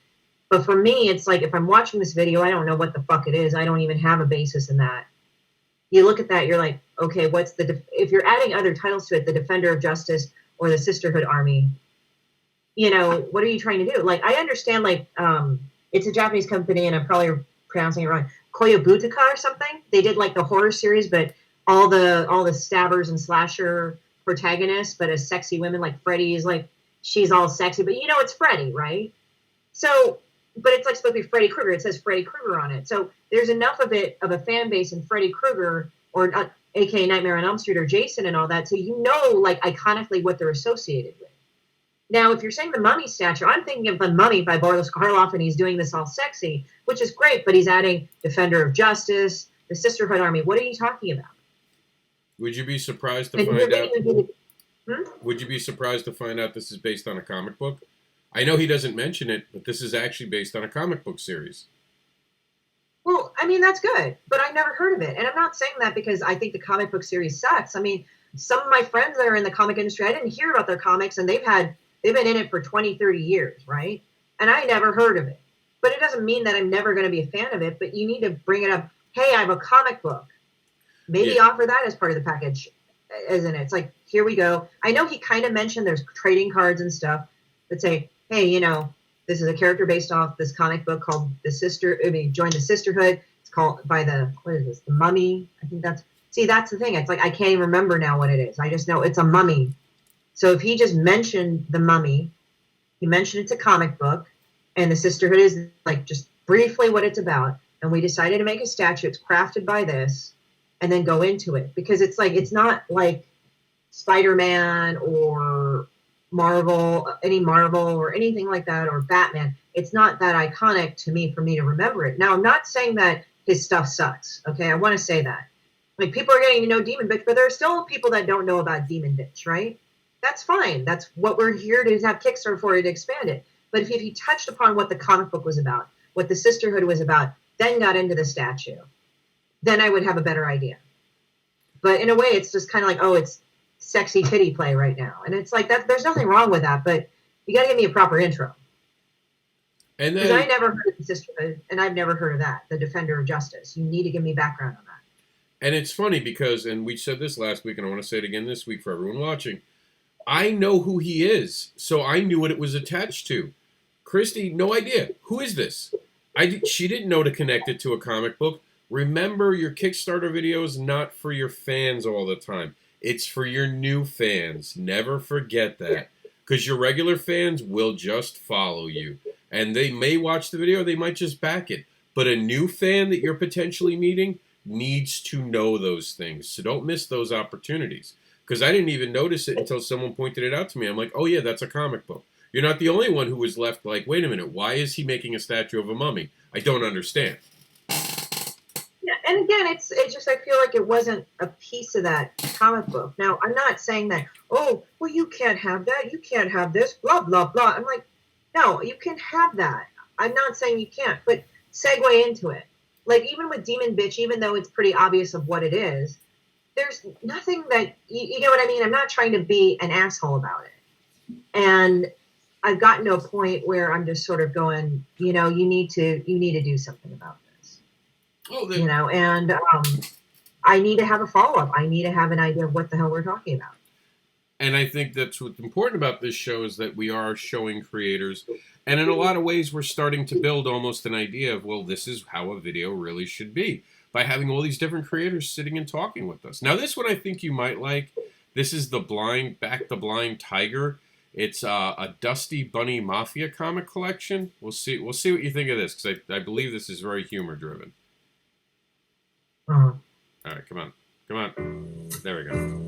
Speaker 1: But for me, it's like if I'm watching this video, I don't know what the fuck it is. I don't even have a basis in that. You look at that, you're like, okay, what's if you're adding other titles to it, the Defender of Justice or the Sisterhood Army, you know, what are you trying to do? Like, I understand, like, it's a Japanese company, and I'm probably pronouncing it wrong, Koyobutaka or something. They did like the horror series, but all the stabbers and slasher protagonists, but as sexy women, like Freddy is like, she's all sexy, but you know it's Freddy, right? So, but it's like supposed to be Freddy Krueger. It says Freddy Krueger on it. So there's enough of a fan base in Freddy Krueger or aka Nightmare on Elm Street or Jason and all that, so you know, like, iconically what they're associated with. Now, if you're saying the Mummy statue, I'm thinking of the Mummy by Boris Karloff, and he's doing this all sexy, which is great, but he's adding Defender of Justice, the Sisterhood Army. What are you talking about?
Speaker 2: Would you be surprised to
Speaker 1: And
Speaker 2: find
Speaker 1: you're
Speaker 2: out?
Speaker 1: thinking,
Speaker 2: Would you be surprised to find out this is based on a comic book? I know he doesn't mention it, but this is actually based on a comic book series.
Speaker 1: well, I mean, that's good, but I've never heard of it. And I'm not saying that because I think the comic book series sucks. I mean, some of my friends that are in the comic industry, I didn't hear about their comics, and they've been in it for 20, 30 years, right? And I never heard of it. But it doesn't mean that I'm never going to be a fan of it, but you need to bring it up. Hey, I have a comic book. Maybe
Speaker 2: Yeah.
Speaker 1: offer that as part of the package, isn't it? It's like, here we go. I know he kind of mentioned there's trading cards and stuff that say, hey, this is a character based off this comic book called Join the Sisterhood. It's called by the Mummy. I think that's the thing. It's like, I can't even remember now what it is. I just know it's a mummy. So if he just mentioned the Mummy, he mentioned it's a comic book, and the Sisterhood is like just briefly what it's about. And we decided to make a statue. It's crafted by this, and then go into it, because it's not like Spider-Man or any Marvel or anything like that, or Batman. It's not that iconic to me for me to remember it. Now, I'm not saying that his stuff sucks. Okay, I want to say that. Like, people are getting to know Demon Bitch, but there are still people that don't know about Demon Bitch, right? That's fine. That's what we're here to have Kickstarter for, to expand it. But if he touched upon what the comic book was about, what the Sisterhood was about, then got into the statue, then I would have a better idea. But in a way, it's just kind of like, oh, it's sexy titty play right now. And it's like, that. There's nothing wrong with that, but you got to give me a proper intro.
Speaker 2: And
Speaker 1: Because I
Speaker 2: then,
Speaker 1: never heard of the Sisterhood, and I've never heard of that, the Defender of Justice. You need to give me background on that.
Speaker 2: and it's funny because, and we said this last week, and I want to say it again this week for everyone watching. I know who he is, so I knew what it was attached to. Christie, no idea. Who is this? She didn't know to connect it to a comic book. Remember, your Kickstarter video is not for your fans all the time. It's for your new fans. Never forget that. Because your regular fans will just follow you. And they may watch the video, they might just back it. But a new fan that you're potentially meeting needs to know those things. So don't miss those opportunities. Because I didn't even notice it until someone pointed it out to me. I'm like, oh yeah, that's a comic book. You're not the only one who was left like, wait a minute, why is he making a statue of a mummy? I don't understand.
Speaker 1: Yeah, and again, it's just, I feel like it wasn't a piece of that comic book. Now, I'm not saying that, oh, well, you can't have that, you can't have this, blah, blah, blah. I'm like, no, you can have that. I'm not saying you can't, but segue into it. Like, even with Demon Bitch, even though it's pretty obvious of what it is, there's nothing that, you know what I mean? I'm not trying to be an asshole about it. And I've gotten to a point where I'm just sort of going, you need to do something about this.
Speaker 2: Oh,
Speaker 1: And I need to have a follow-up. I need to have an idea of what the hell we're talking about.
Speaker 2: And I think that's what's important about this show is that we are showing creators. And in a lot of ways, we're starting to build almost an idea of, well, this is how a video really should be. By having all these different creators sitting and talking with us. Now, this one I think you might like. This is the Blind Tiger. It's a Dusty Bunny Mafia comic collection. We'll see what you think of this, because I believe this is very humor-driven.
Speaker 1: Uh-huh.
Speaker 2: All right, come on. There we go.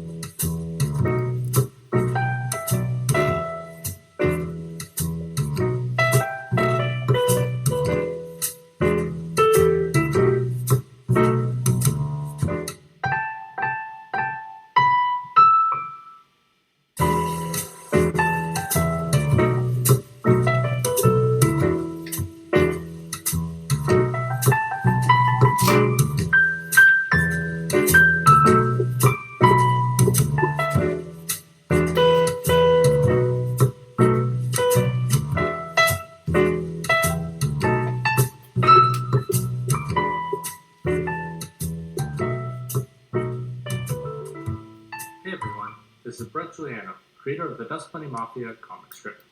Speaker 9: Hey everyone, this is Brett Giuliano, creator of the Dust Bunny Mafia comic strip.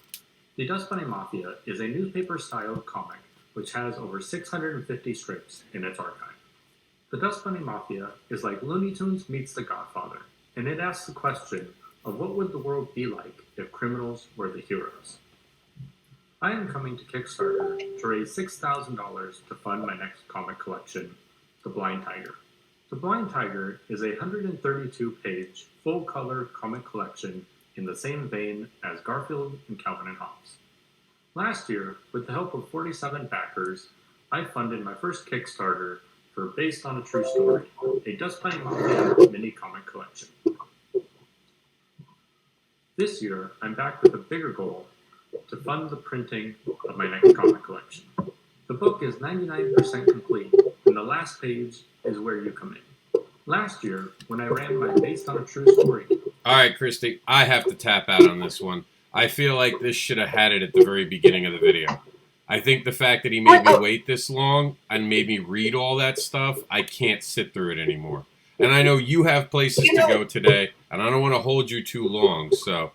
Speaker 9: The Dust Bunny Mafia is a newspaper-styled comic which has over 650 strips in its archive. The Dust Bunny Mafia is like Looney Tunes meets The Godfather, and it asks the question of what would the world be like if criminals were the heroes. I am coming to Kickstarter to raise $6,000 to fund my next comic collection, The Blind Tiger. The Blind Tiger is a 132-page, full-color comic collection in the same vein as Garfield and Calvin and Hobbes. Last year, with the help of 47 backers, I funded my first Kickstarter for Based on a True Story, a Dust Bunny Mafia mini comic collection. This year, I'm back with a bigger goal to fund the printing of my next comic collection. The book is 99% complete, and the last page is where you come in. Last year, when I ran my Based on a True Story...
Speaker 2: All right, Christie, I have to tap out on this one. I feel like this should have had it at the very beginning of the video. I think the fact that he made me wait this long and made me read all that stuff, I can't sit through it anymore. And I know you have places to go today, and I don't want to hold you too long, so...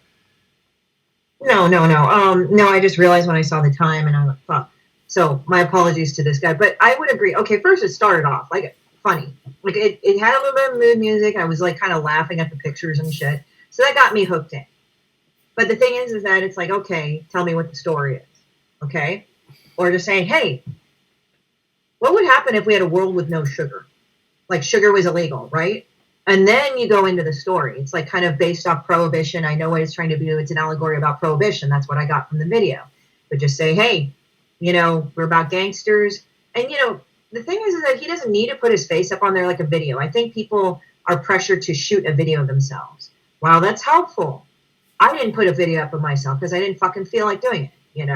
Speaker 1: No. No, I just realized when I saw the time, and I was like, fuck. So my apologies to this guy, but I would agree. Okay, first it started off like funny. Like it had a little bit of mood music. I was like kind of laughing at the pictures and shit. So that got me hooked in. But the thing is that it's like, okay, tell me what the story is. Okay? Or just saying, hey, what would happen if we had a world with no sugar? Like sugar was illegal, right? And then you go into the story. It's like kind of based off prohibition. I know what it's trying to do. It's an allegory about prohibition. That's what I got from the video. But just say, hey, we're about gangsters. And, the thing is that he doesn't need to put his face up on there like a video. I think people are pressured to shoot a video of themselves. Wow, that's helpful. I didn't put a video up of myself because I didn't fucking feel like doing it,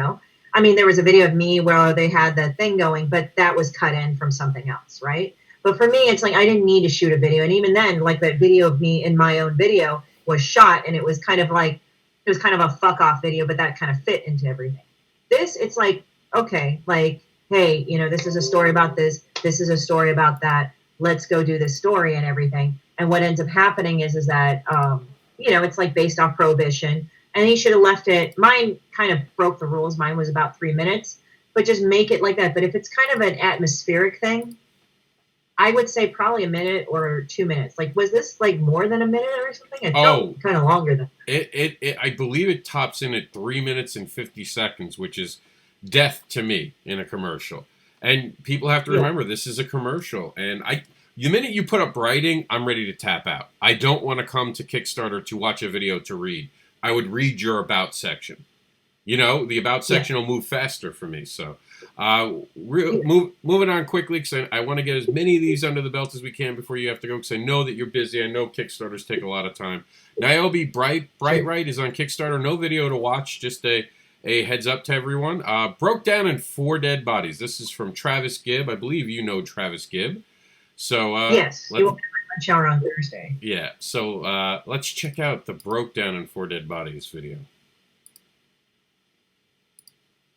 Speaker 1: I mean, there was a video of me where they had the thing going, but that was cut in from something else, right? But for me, it's like I didn't need to shoot a video. And even then, like that video of me in my own video was shot, and it was kind of a fuck off video, but that kind of fit into everything. This, it's like, okay, like, hey, this is a story about this. This is a story about that. Let's go do this story and everything. And what ends up happening is that, it's like based off prohibition. And he should have left it. Mine kind of broke the rules. Mine was about 3 minutes. But just make it like that. But if it's kind of an atmospheric thing, I would say probably a minute or 2 minutes. Like, was this like more than a minute or something? It felt kind of longer than
Speaker 2: it. I believe it tops in at 3 minutes and 50 seconds, which is death to me in a commercial. And people have to remember this is a commercial. And the minute you put up writing, I'm ready to tap out. I don't want to come to Kickstarter to watch a video to read. I would read your about section. The about section will move faster for me. So moving on quickly, because I want to get as many of these under the belt as we can before you have to go, because I know that you're busy. I know Kickstarters take a lot of time. Niobe Bright Right is on Kickstarter. No video to watch, just a heads up to everyone. Broke down in 4 dead bodies. This is from Travis Gibb. I believe you know Travis Gibb. So
Speaker 1: yes, you will have a shower on Thursday.
Speaker 2: Yeah, so let's check out the Broke Down in 4 Dead Bodies video.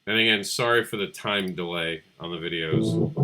Speaker 2: And again, sorry for the time delay on the videos.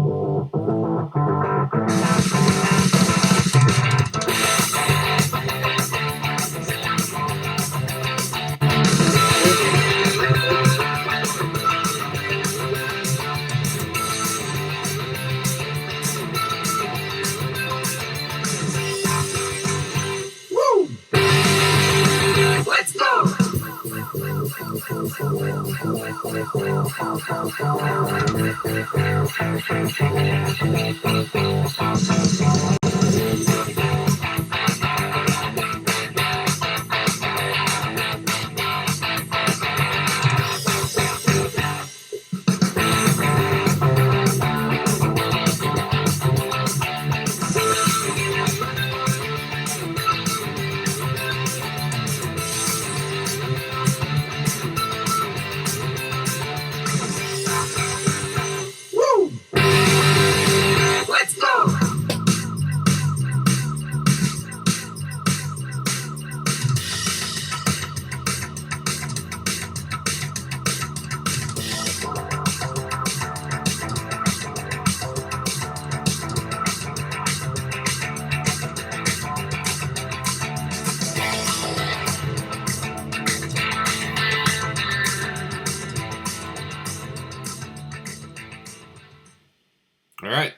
Speaker 2: All right.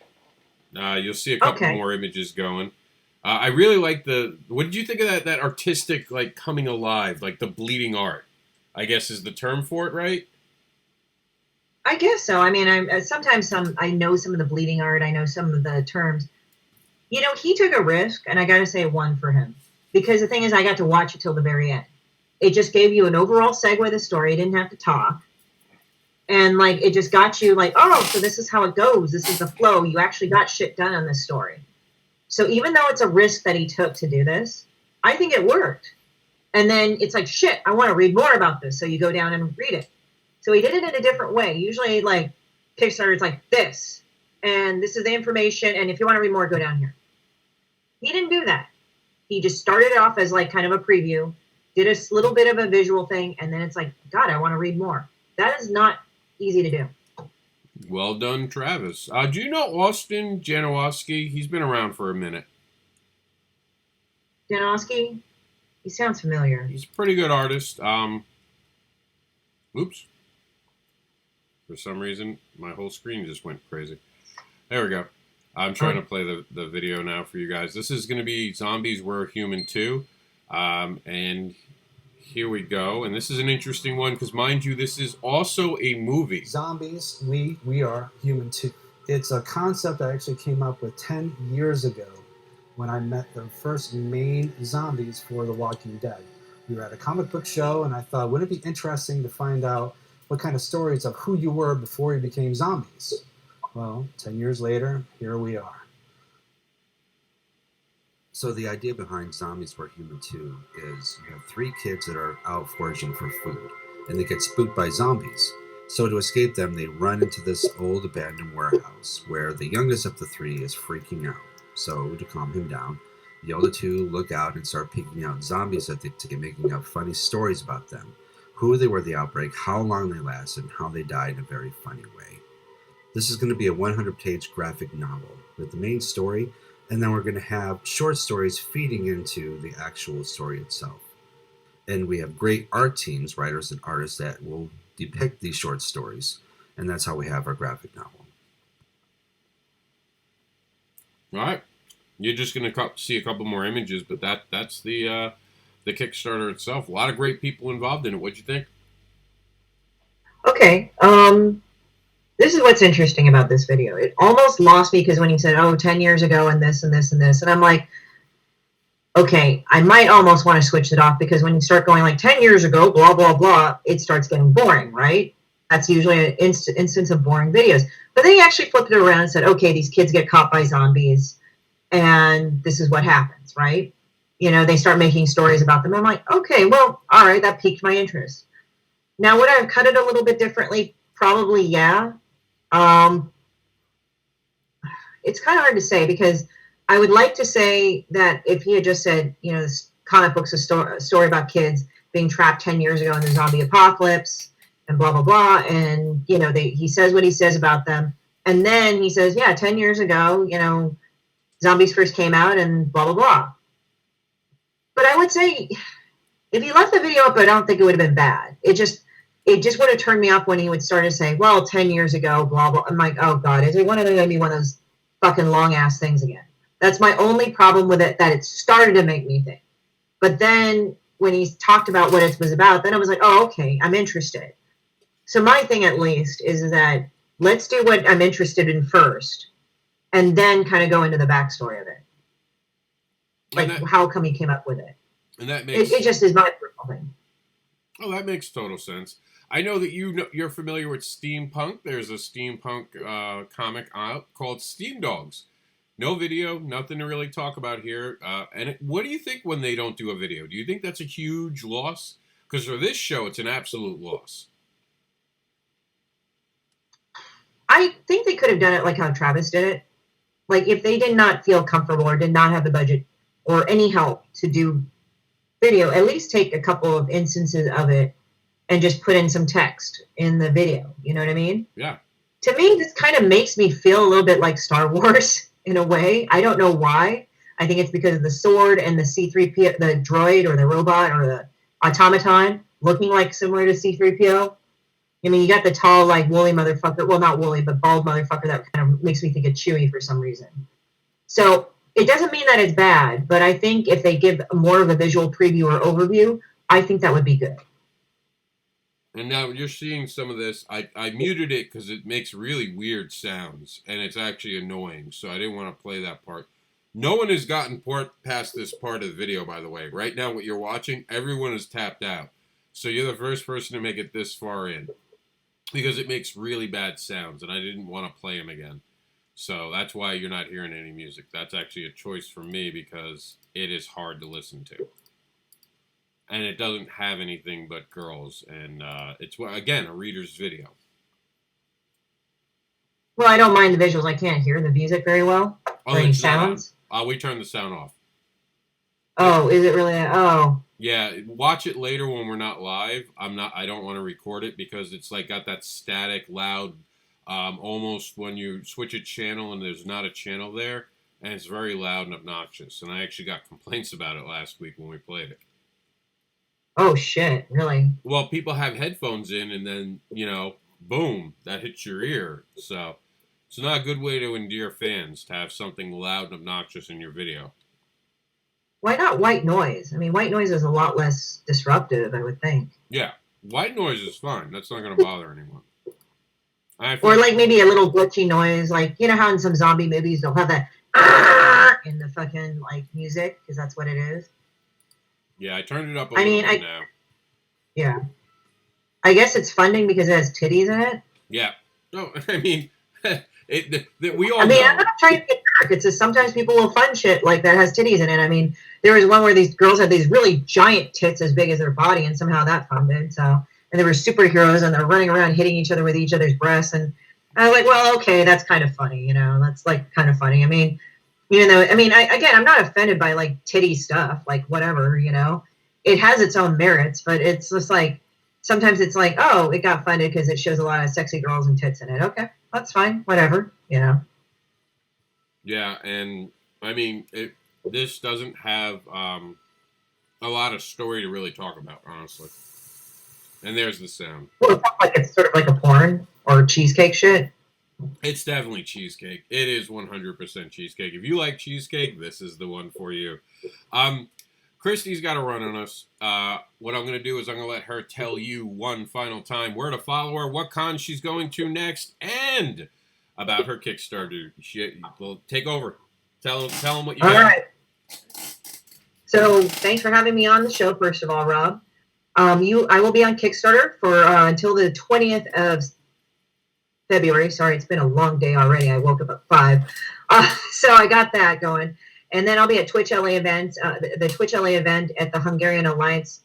Speaker 2: You'll see a couple more images going. I really like what did you think of that artistic, like, coming alive, like the bleeding art, I guess is the term for it, right?
Speaker 1: I guess so. I mean, I know some of the bleeding art. I know some of the terms. He took a risk, and I got to say it won for him. Because the thing is, I got to watch it till the very end. It just gave you an overall segue of the story. You didn't have to talk. And like, it just got you like, oh, so this is how it goes. This is the flow. You actually got shit done on this story. So even though it's a risk that he took to do this, I think it worked. And then it's like, shit, I want to read more about this. So you go down and read it. So he did it in a different way. Usually like Kickstarter is like this, and this is the information. And if you want to read more, go down here. He didn't do that. He just started it off as like kind of a preview, did a little bit of a visual thing. And then it's like, God, I want to read more. That is not easy to do.
Speaker 2: Well done, Travis. Do you know Austin Janowski? He's been around for a minute.
Speaker 1: Janowski? He sounds familiar.
Speaker 2: He's a pretty good artist. Oops. For some reason, my whole screen just went crazy. There we go. I'm trying to play the video now for you guys. This is going to be Zombies Were Human Too. And here we go. And this is an interesting one because, mind you, this is also a movie.
Speaker 10: Zombies, we are human too. It's a concept I actually came up with 10 years ago when I met the first main zombies for The Walking Dead. We were at a comic book show, and I thought, wouldn't it be interesting to find out what kind of stories of who you were before you became zombies? Well, 10 years later, here we are.
Speaker 11: So the idea behind Zombies Were Human Too is you have 3 kids that are out foraging for food, and they get spooked by zombies. So to escape them, they run into this old abandoned warehouse where the youngest of the 3 is freaking out. So to calm him down, the older 2 look out and start picking out zombies that they get making up funny stories about them, who they were at the outbreak, how long they lasted, and how they died in a very funny way. This is going to be a 100-page graphic novel with the main story, and then we're going to have short stories feeding into the actual story itself. And we have great art teams, writers and artists that will depict these short stories, and that's how we have our graphic novel.
Speaker 2: All right. You're just going to see a couple more images, but that's the Kickstarter itself. A lot of great people involved in it. What'd you think?
Speaker 1: Okay. This is what's interesting about this video. It almost lost me because when he said, 10 years ago and this and this and this, and I'm like, okay, I might almost want to switch it off because when you start going like 10 years ago, blah, blah, blah, it starts getting boring, right? That's usually an instance of boring videos. But then he actually flipped it around and said, okay, these kids get caught by zombies and this is what happens, right? You know, they start making stories about them. I'm like, okay, well, all right, that piqued my interest. Now, would I have cut it a little bit differently? Probably, yeah. It's kind of hard to say because I would like to say that if he had just said, you know, this comic book's a story about kids being trapped 10 years ago in the zombie apocalypse and blah, blah, blah. And, you know, he says what he says about them. And then he says, yeah, 10 years ago, you know, zombies first came out and blah, blah, blah. But I would say if he left the video up, I don't think it would have been bad. It just would have turned me off when he would start to say, well, 10 years ago, blah, blah. I'm like, oh, God, is it going to be one of those fucking long-ass things again? That's my only problem with it, that it started to make me think. But then when he talked about what it was about, then I was like, oh, okay, I'm interested. So my thing, at least, is that let's do what I'm interested in first and then kind of go into the backstory of it. Like, how come he came up with it?
Speaker 2: And that makes
Speaker 1: it just is my personal thing.
Speaker 2: Oh, that makes total sense. I know that you're familiar with steampunk. There's a steampunk comic out called Steam Dogs. No video, nothing to really talk about here. What do you think when they don't do a video? Do you think that's a huge loss? Because for this show, it's an absolute loss.
Speaker 1: I think they could have done it like how Travis did it. Like, if they did not feel comfortable or did not have the budget or any help to do video, at least take a couple of instances of it and just put in some text in the video. You know what I mean?
Speaker 2: Yeah.
Speaker 1: To me, this kind of makes me feel a little bit like Star Wars in a way. I don't know why. I think it's because of the sword and the C-3PO, the droid or the robot or the automaton looking like similar to C-3PO. I mean, you got the tall, like, woolly motherfucker. Well, not woolly, but bald motherfucker that kind of makes me think of Chewie for some reason. So it doesn't mean that it's bad, but I think if they give more of a visual preview or overview, I think that would be good.
Speaker 2: And now you're seeing some of this. I muted it because it makes really weird sounds, and it's actually annoying, so I didn't want to play that part. No one has gotten past this part of the video, by the way. Right now, what you're watching, everyone is tapped out. So you're the first person to make it this far in. Because it makes really bad sounds, and I didn't want to play them again. So that's why you're not hearing any music. That's actually a choice for me because it is hard to listen to. And it doesn't have anything but girls. And it's, again, a reader's video.
Speaker 1: Well, I don't mind the visuals. I can't hear the music very well.
Speaker 2: Oh,
Speaker 1: or any
Speaker 2: it's not
Speaker 1: sounds.
Speaker 2: on. We turned the sound off.
Speaker 1: Oh, is it really? Oh.
Speaker 2: Yeah, watch it later when we're not live. I don't want to record it because it's like got that static, loud, almost when you switch a channel and there's not a channel there, and it's very loud and obnoxious. And I actually got complaints about it last week when we played it.
Speaker 1: Oh shit! Really?
Speaker 2: Well, people have headphones in, and then boom, that hits your ear. So it's not a good way to endear fans to have something loud and obnoxious in your video.
Speaker 1: Why not white noise? I mean, white noise is a lot less disruptive, I would think.
Speaker 2: Yeah, white noise is fine. That's not going to bother anyone.
Speaker 1: Or like maybe a little glitchy noise, like you know how in some zombie movies they'll have that in the fucking like music because that's what it is.
Speaker 2: Yeah, I turned it up a little bit now.
Speaker 1: Yeah, I guess it's funding because it has titties in it.
Speaker 2: Yeah. No, I mean, we all.
Speaker 1: I mean,
Speaker 2: know.
Speaker 1: I'm not trying to get dark. It's just sometimes people will fund shit like that has titties in it. I mean, there was one where these girls had these really giant tits as big as their body, and somehow that funded. So, and they were superheroes, and they're running around hitting each other with each other's breasts. And I was like, well, okay, that's kind of funny, That's like kind of funny. I mean, I'm not offended by like titty stuff, like whatever, It has its own merits, but it's just like sometimes it's like, oh, it got funded because it shows a lot of sexy girls and tits in it. Okay, that's fine, whatever,
Speaker 2: Yeah, and I mean, this doesn't have a lot of story to really talk about, honestly. And there's the sound.
Speaker 1: Well, it's sort of like a porn or cheesecake shit.
Speaker 2: It's definitely cheesecake. It is 100% cheesecake. If you like cheesecake, this is the one for you. Christie's got to run on us. What I'm going to do is I'm going to let her tell you one final time where to follow her, what con she's going to next, and about her Kickstarter. Well, take over. Tell them what you got.
Speaker 1: All right. So thanks for having me on the show, first of all, Rob. I will be on Kickstarter for until the 20th of February. Sorry, it's been a long day already. I woke up at 5. So I got that going. And then I'll be at Twitch LA event, the Twitch LA event at the Hungarian Alliance,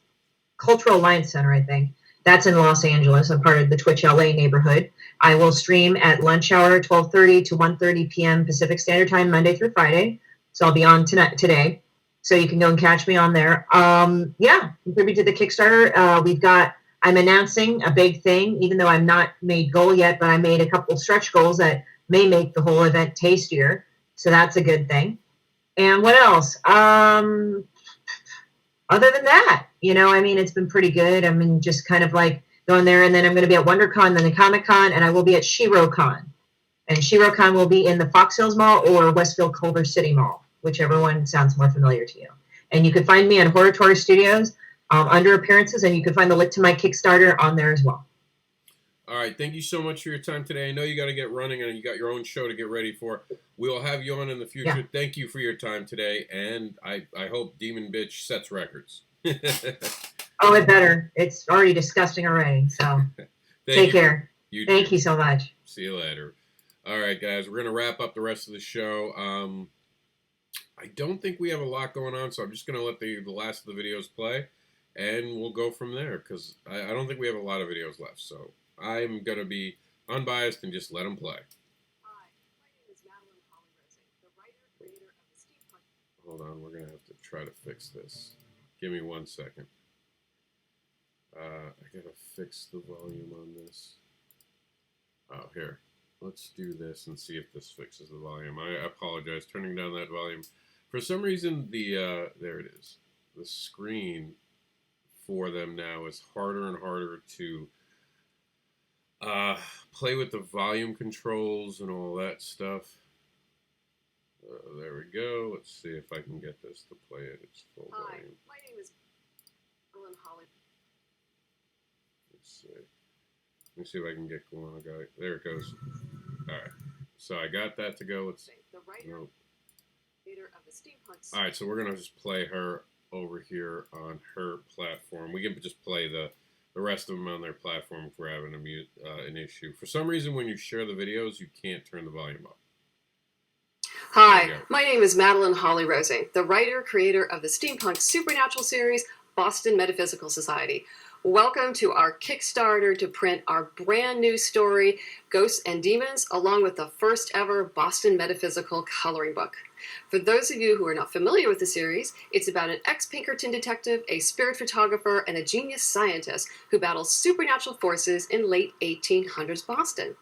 Speaker 1: Cultural Alliance Center, I think. That's in Los Angeles. I'm part of the Twitch LA neighborhood. I will stream at lunch hour, 12:30 to 1:30 p.m. Pacific Standard Time, Monday through Friday. So I'll be on today. So you can go and catch me on there. Contribute to the Kickstarter. I'm announcing a big thing, even though I'm not made goal yet, but I made a couple stretch goals that may make the whole event tastier. So that's a good thing. And what else? Other than that, it's been pretty good. I mean, just kind of like going there, and then I'm going to be at WonderCon, then the Comic-Con, and I will be at ShiroCon. And ShiroCon will be in the Fox Hills Mall or Westfield Culver City Mall, whichever one sounds more familiar to you. And you can find me on Horatory Studios under appearances, and you can find the link to my Kickstarter on there as well.
Speaker 2: All right, thank you so much for your time today. I know you got to get running, and you got your own show to get ready for. We will have you on in the future. Yeah. Thank you for your time today, and I hope Demon Bitch sets records.
Speaker 1: Oh, it better. It's already disgusting already, so take care. Thank you so much.
Speaker 2: See you later. All right, guys, we're going to wrap up the rest of the show. I don't think we have a lot going on, so I'm just going to let the last of the videos play, and we'll go from there, because I don't think we have a lot of videos left, so I'm going to be unbiased and just let them play.
Speaker 12: Hi, my name is Madeline Holly-Rosing, the writer, creator of the steampunk...
Speaker 2: Hold on, we're going to have to try to fix this. Give me 1 second. I got to fix the volume on this. Oh, here. Let's do this and see if this fixes the volume. I apologize, turning down that volume. For some reason, there it is. The screen for them now is harder and harder to play with the volume controls and all that stuff. There we go. Let's see if I can get this to play at its full volume.
Speaker 12: My name is Madeline Holly.
Speaker 2: Let's see. Let me see if I can get going. There it goes. All right. So I got that to go. Let's.
Speaker 12: The writer,
Speaker 2: nope.
Speaker 12: creator of the steampunk.
Speaker 2: All right, so we're gonna just play her over here on her platform. We can just play the rest of them on their platform if we're having an issue. For some reason, when you share the videos, you can't turn the volume up.
Speaker 12: Hi, my name is Madeline Holly Rosing, the writer, creator of the steampunk supernatural series, Boston Metaphysical Society. Welcome to our Kickstarter to print our brand new story, Ghosts and Demons, along with the first ever Boston Metaphysical coloring book. For those of you who are not familiar with the series, it's about an ex-Pinkerton detective, a spirit photographer, and a genius scientist who battles supernatural forces in late 1800s Boston.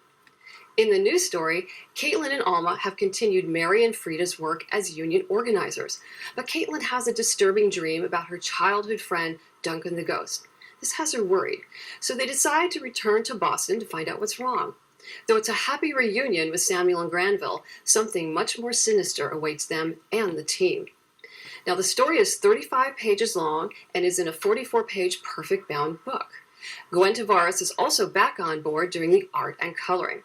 Speaker 12: In the new story, Caitlin and Alma have continued Mary and Frida's work as union organizers, but Caitlin has a disturbing dream about her childhood friend, Duncan the Ghost. This has her worried, so they decide to return to Boston to find out what's wrong. Though it's a happy reunion with Samuel and Granville, something much more sinister awaits them and the team. Now, the story is 35 pages long and is in a 44-page perfect bound book. Gwen Tavares is also back on board doing the art and coloring.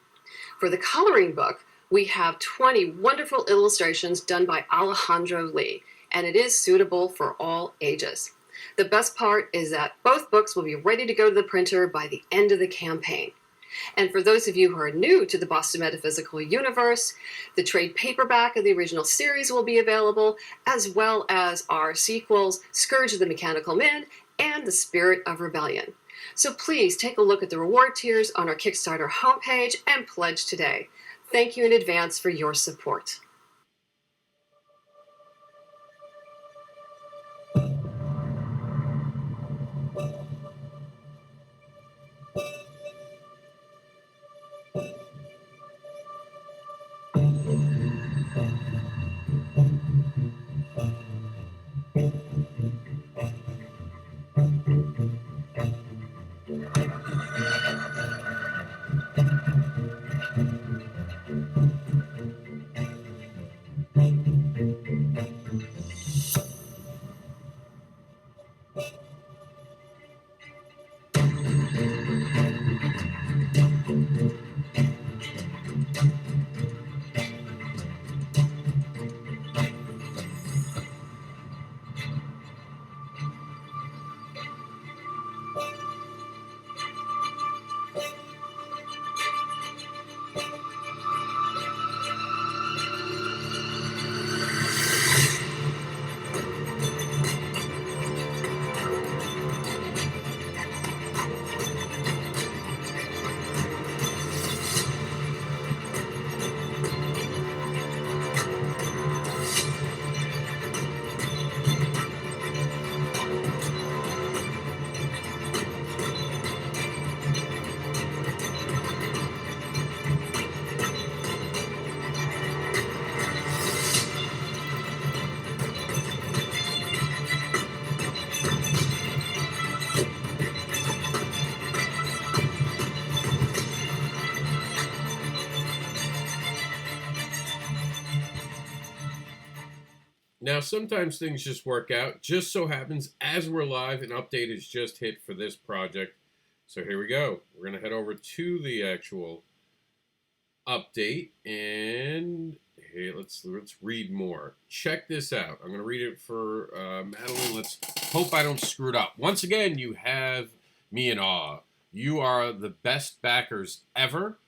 Speaker 12: For the coloring book, we have 20 wonderful illustrations done by Alejandro Lee, and it is suitable for all ages. The best part is that both books will be ready to go to the printer by the end of the campaign. And for those of you who are new to the Boston Metaphysical universe, the trade paperback of the original series will be available, as well as our sequels, Scourge of the Mechanical Men and The Spirit of Rebellion. So please take a look at the reward tiers on our Kickstarter homepage and pledge today. Thank you in advance for your support.
Speaker 2: Now, sometimes things just work out. Just so happens, as we're live, an update has just hit for this project. So here we go. We're going to head over to the actual update, and hey, let's read more. Check this out. I'm going to read it for Madeline. Let's hope I don't screw it up. Once again, you have me in awe. You are the best backers ever.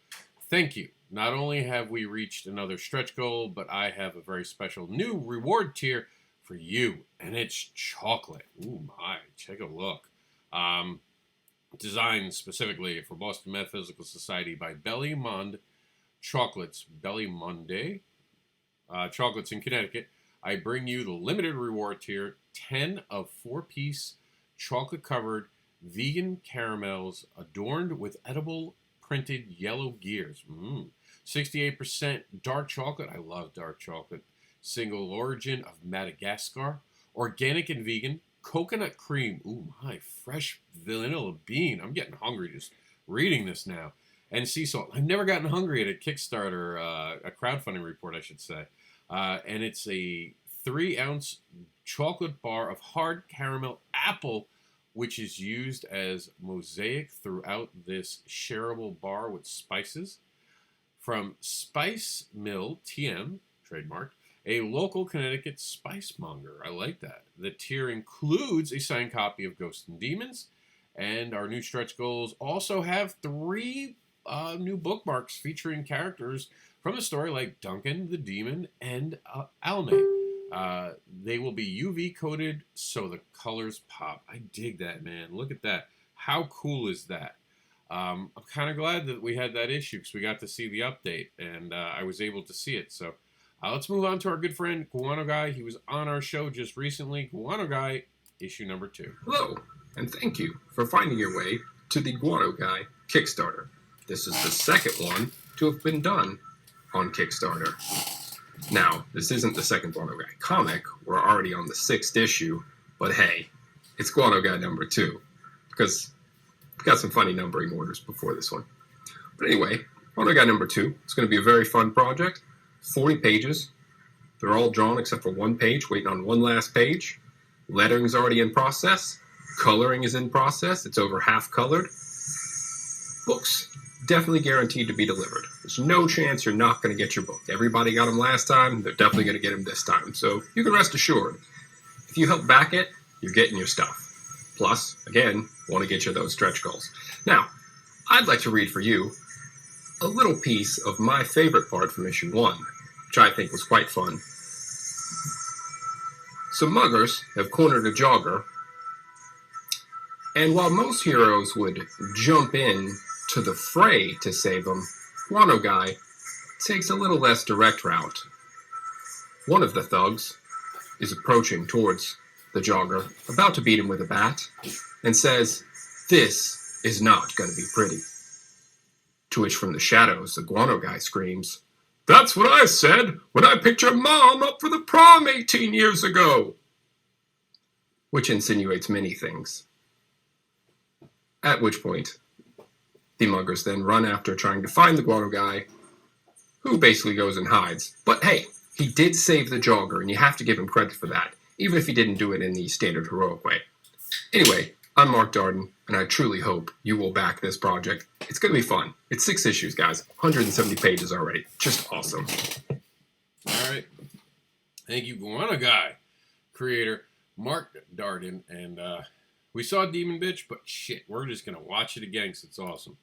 Speaker 2: Thank you. Not only have we reached another stretch goal, but I have a very special new reward tier for you, and it's chocolate. Ooh my, take a look. Designed specifically for Boston Metaphysical Society by Belly Monde Chocolates. Belly Monde Chocolates in Connecticut. I bring you the limited reward tier, 10 of 4-piece chocolate-covered vegan caramels adorned with edible printed yellow gears. 68% dark chocolate. I love dark chocolate. Single origin of Madagascar. Organic and vegan. Coconut cream. Ooh, my. Fresh vanilla bean. I'm getting hungry just reading this now. And sea salt. I've never gotten hungry at a Kickstarter, a crowdfunding report, I should say. And it's a 3-ounce chocolate bar of hard caramel apple, which is used as mosaic throughout this shareable bar with spices. From Spice Mill TM, trademarked, a local Connecticut spicemonger. I like that. The tier includes a signed copy of Ghosts and Demons, and our new stretch goals also have 3 new bookmarks featuring characters from the story like Duncan the Demon and Alme. They will be UV coated so the colors pop. I dig that, man. Look at that. How cool is that? I'm kind of glad that we had that issue because we got to see the update and I was able to see it. So let's move on to our good friend Guano Guy. He was on our show just recently. Guano Guy, issue number 2.
Speaker 13: Hello, and thank you for finding your way to the Guano Guy Kickstarter. This is the second one to have been done on Kickstarter. Now, this isn't the second Guano Guy comic. We're already on the 6th issue, but hey, it's Guano Guy number 2 because we've got some funny numbering orders before this one. But anyway, Guano Guy number 2 is going to be a very fun project. 40 pages. They're all drawn except for one page, waiting on one last page. Lettering's already in process. Coloring is in process. It's over half colored. Books definitely guaranteed to be delivered. There's no chance you're not going to get your book. Everybody got them last time. They're definitely going to get them this time. So you can rest assured. If you help back it, you're getting your stuff. Plus, again, want to get you those stretch goals. Now, I'd like to read for you a little piece of my favorite part from issue 1, which I think was quite fun. Some muggers have cornered a jogger, and while most heroes would jump in to the fray to save him, Guano Guy takes a little less direct route. One of the thugs is approaching towards the jogger, about to beat him with a bat, and says, "This is not going to be pretty." To which from the shadows, the Guano Guy screams, "That's what I said when I picked your mom up for the prom 18 years ago!" Which insinuates many things. At which point, the muggers then run after trying to find the Guano Guy, who basically goes and hides. But hey, he did save the jogger, and you have to give him credit for that, even if he didn't do it in the standard heroic way. Anyway, I'm Mark Darden, and I truly hope you will back this project. It's going to be fun. It's 6 issues, guys. 170 pages already. Just awesome.
Speaker 2: All right. Thank you, Guano Guy, creator Mark Darden. And we saw Demon Bitch, but shit, we're just going to watch it again because it's awesome.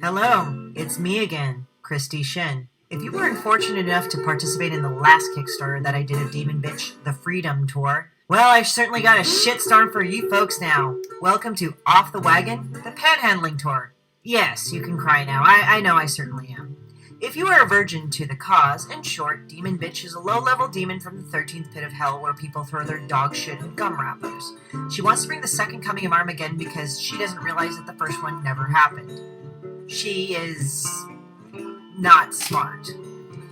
Speaker 3: Hello, it's me again, Christie Shinn. If you were unfortunate enough to participate in the last Kickstarter that I did of Demon Bitch, the Freedom Tour, well, I've certainly got a shitstorm for you folks now. Welcome to Off the Wagon, the Panhandling Tour. Yes, you can cry now. I know I certainly am. If you are a virgin to the cause, in short, Demon Bitch is a low-level demon from the 13th pit of hell where people throw their dog shit in gum wrappers. She wants to bring the second coming of Armageddon because she doesn't realize that the first one never happened. She is not smart.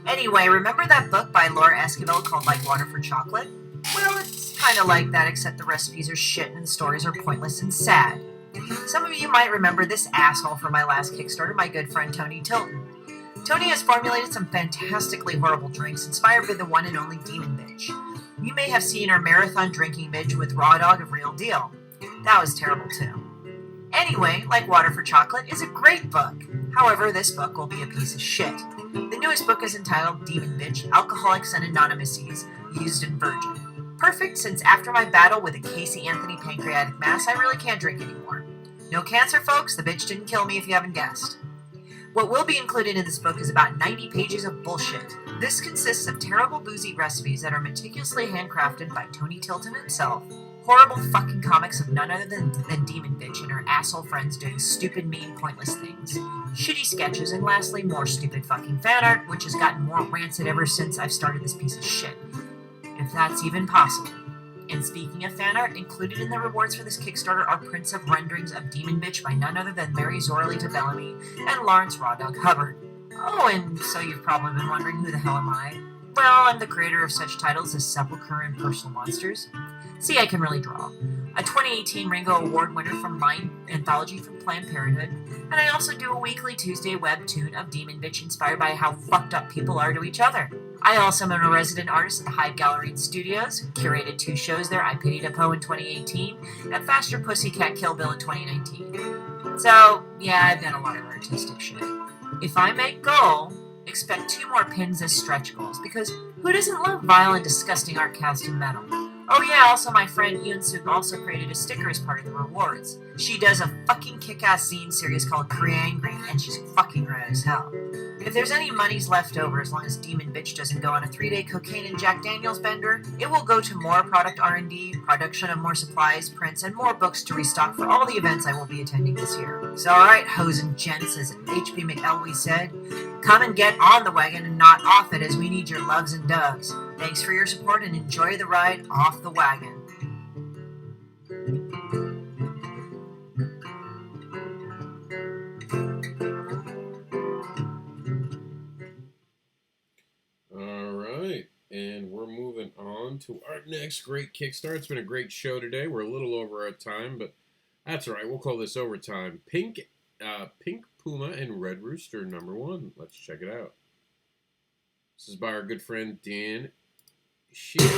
Speaker 3: Anyway, remember that book by Laura Esquivel called Like Water for Chocolate? Well, it's kind of like that, except the recipes are shit and the stories are pointless and sad. Some of you might remember this asshole from my last Kickstarter, my good friend Tony Tilton. Tony has formulated some fantastically horrible drinks inspired by the one and only Demon Bitch. You may have seen our marathon drinking bitch with Raw Dog of Real Deal. That was terrible too. Anyway, Like Water for Chocolate is a great book. However, this book will be a piece of shit. The newest book is entitled Demon Bitch, Alcoholics and Anonymouses, Used in Virgin. Perfect, since after my battle with a Casey Anthony pancreatic mass, I really can't drink anymore. No cancer, folks. The bitch didn't kill me if you haven't guessed. What will be included in this book is about 90 pages of bullshit. This consists of terrible boozy recipes that are meticulously handcrafted by Tony Tilton himself, horrible fucking comics of none other than Demon Bitch and her asshole friends doing stupid, mean, pointless things, shitty sketches, and lastly, more stupid fucking fan art, which has gotten more rancid ever since I've started this piece of shit. If that's even possible. And speaking of fan art, included in the rewards for this Kickstarter are prints of renderings of Demon Bitch by none other than Mary Zorlita Bellamy and Lawrence Raw Dog Hubbard. Oh, and so you've probably been wondering, who the hell am I? Well, I'm the creator of such titles as Sepulchre and Personal Monsters. See, I can really draw. A 2018 Ringo Award winner from Mind Anthology from Planned Parenthood, and I also do a weekly Tuesday webtoon of Demon Bitch inspired by how fucked up people are to each other. I also am a resident artist at the Hive Gallery and Studios, curated 2 shows there, I Pitied a Poe in 2018, and Faster Pussycat Kill Bill in 2019. So, yeah, I've done a lot of artistic shit. If I make goal, expect 2 more pins as stretch goals, because who doesn't love vile and disgusting art cast in metal? Oh yeah, also my friend Yoon Suk also created a sticker as part of the rewards. She does a fucking kick-ass zine series called Koreangry, and she's fucking rad as hell. If there's any monies left over, as long as Demon Bitch doesn't go on a 3-day cocaine and Jack Daniels bender, it will go to more product R&D, production of more supplies, prints, and more books to restock for all the events I will be attending this year. So alright, hoes and gents, as H.B. McElwee said, come and get on the wagon and not off it, as we need your loves and doves. Thanks for your support and enjoy the ride off the wagon.
Speaker 2: All right, and we're moving on to our next great Kickstarter. It's been a great show today. We're a little over our time, but that's all right. We'll call this overtime. Pink Puma and Red Rooster #1. Let's check it out. This is by our good friend Dan Shinn.